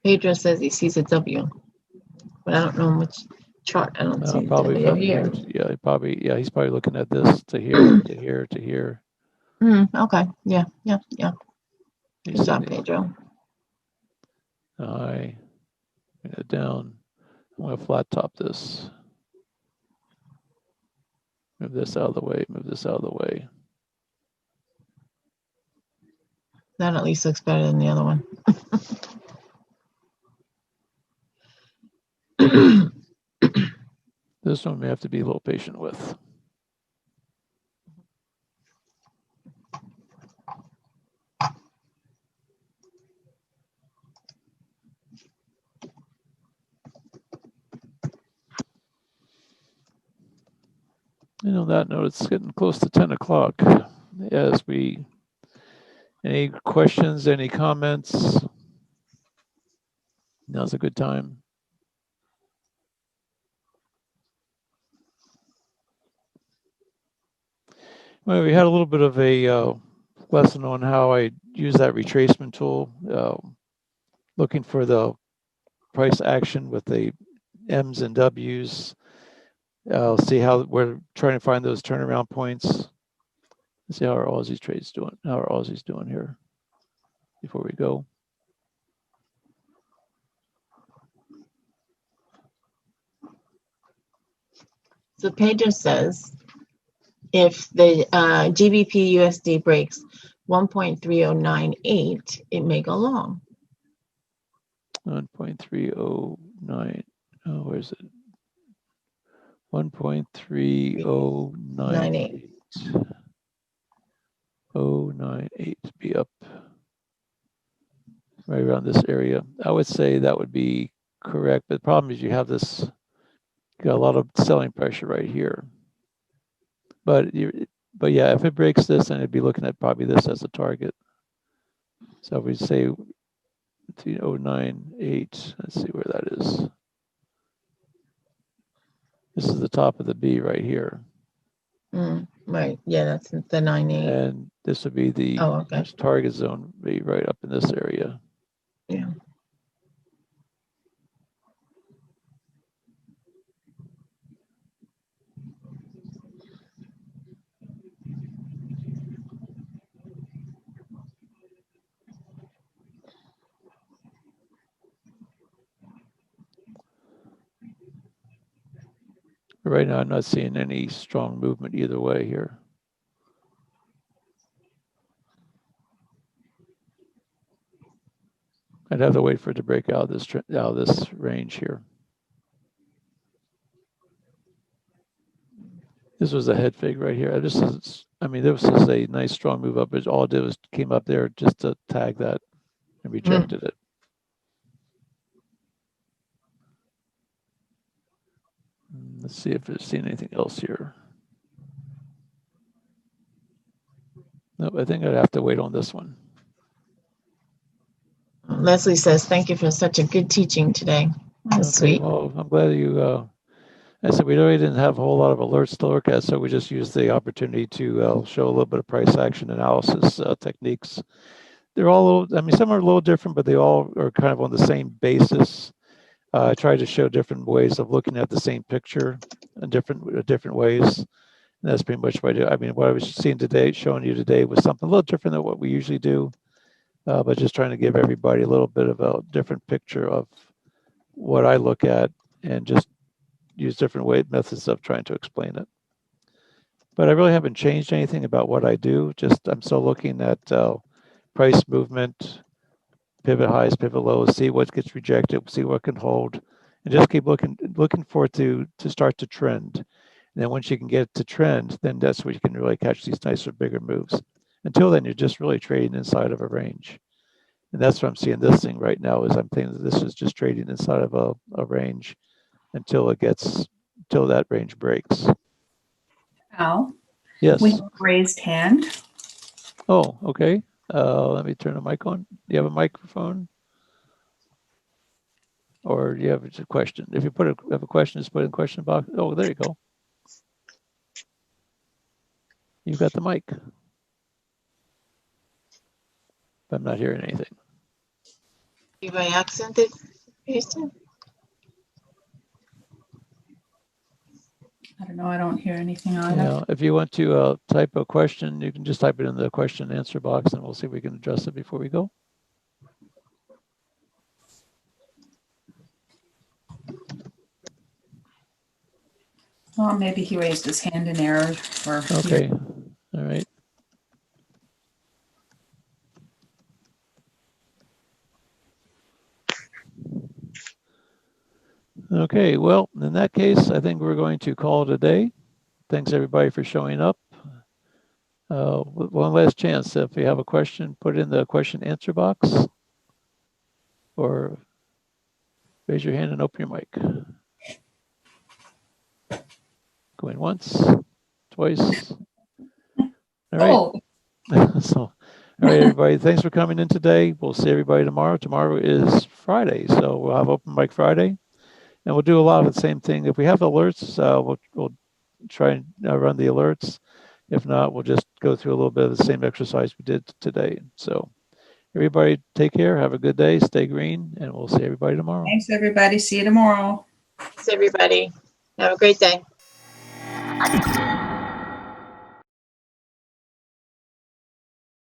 Pedro says he sees a W, but I don't know which chart. I don't see Probably the W from here. Yeah, he's probably looking at this to here, to here, to here. Okay. Yeah. Good job, Pedro. Bring it down. I'm going to flat top this. Move this out of the way. Move this out of the way. That at least looks better than the other one. This one may have to be a little patient with. And on that note, it's getting close to 10 o'clock. Any questions, any comments? Now's a good time. Well, we had a little bit of a lesson on how I use that retracement tool, looking for the price action with the M's and W's. See how we're trying to find those turnaround points. Let's see how our Aussie trade's doing, how our Aussie's doing here before we go. So Pedro says if the GBP USD breaks 1.3098, it may go long. 1.309. Oh, where's it? 1.3098. 098 be up right around this area. I would say that would be correct, but the problem is you have this, you got a lot of selling pressure right here. But yeah, if it breaks this, then it'd be looking at probably this as a target. So if we say 098, let's see where that is. This is the top of the B right here. Right. Yeah, that's the 98. And this would be the target zone, be right up in this area. Yeah. Right now, I'm not seeing any strong movement either way here. I'd have to wait for it to break out of this range here. This was a head fig right here. This is a nice strong move up, but all it did was came up there just to tag that and rejected it. Let's see if there's seen anything else here. Nope, I think I'd have to wait on this one. Leslie says, thank you for such a good teaching today. That's sweet. Well, I'm glad you, I said we really didn't have a whole lot of alerts to look at, so we just used the opportunity to show a little bit of price action analysis techniques. They're all, some are a little different, but they all are kind of on the same basis. I tried to show different ways of looking at the same picture in different ways. And that's pretty much what I do. I mean, what I was showing you today was something a little different than what we usually do, but just trying to give everybody a little bit of a different picture of what I look at and just use different methods of trying to explain it. But I really haven't changed anything about what I do. Just I'm still looking at price movement, pivot highs, pivot lows, see what gets rejected, see what can hold, and just keep looking for it to start to trend. And then once you can get to trend, then that's where you can really catch these nicer, bigger moves. Until then, you're just really trading inside of a range. And that's what I'm seeing this thing right now is I'm thinking that this is just trading inside of a range until that range breaks. Al? Yes. We have a raised hand. Oh, okay. Let me turn the mic on. Do you have a microphone? Or do you have a question? If you have a question, just put it in the question box. Oh, there you go. You've got the mic. I'm not hearing anything. You by accident, Houston? I don't know. I don't hear anything either. Yeah, if you want to type a question, you can just type it in the question and answer box, and we'll see if we can address it before we go. Well, maybe he raised his hand in error. Okay. All right. Okay, well, in that case, I think we're going to call it a day. Thanks everybody for showing up. One last chance. If you have a question, put it in the question answer box or raise your hand and open your mic. Going once, twice. All right. So, all right, everybody. Thanks for coming in today. We'll see everybody tomorrow. Tomorrow is Friday, so we'll have open mic Friday. And we'll do a lot of the same thing. If we have alerts, we'll try and run the alerts. If not, we'll just go through a little bit of the same exercise we did today. So everybody take care. Have a good day. Stay green. And we'll see everybody tomorrow. Thanks, everybody. See you tomorrow. Thanks, everybody. Have a great day.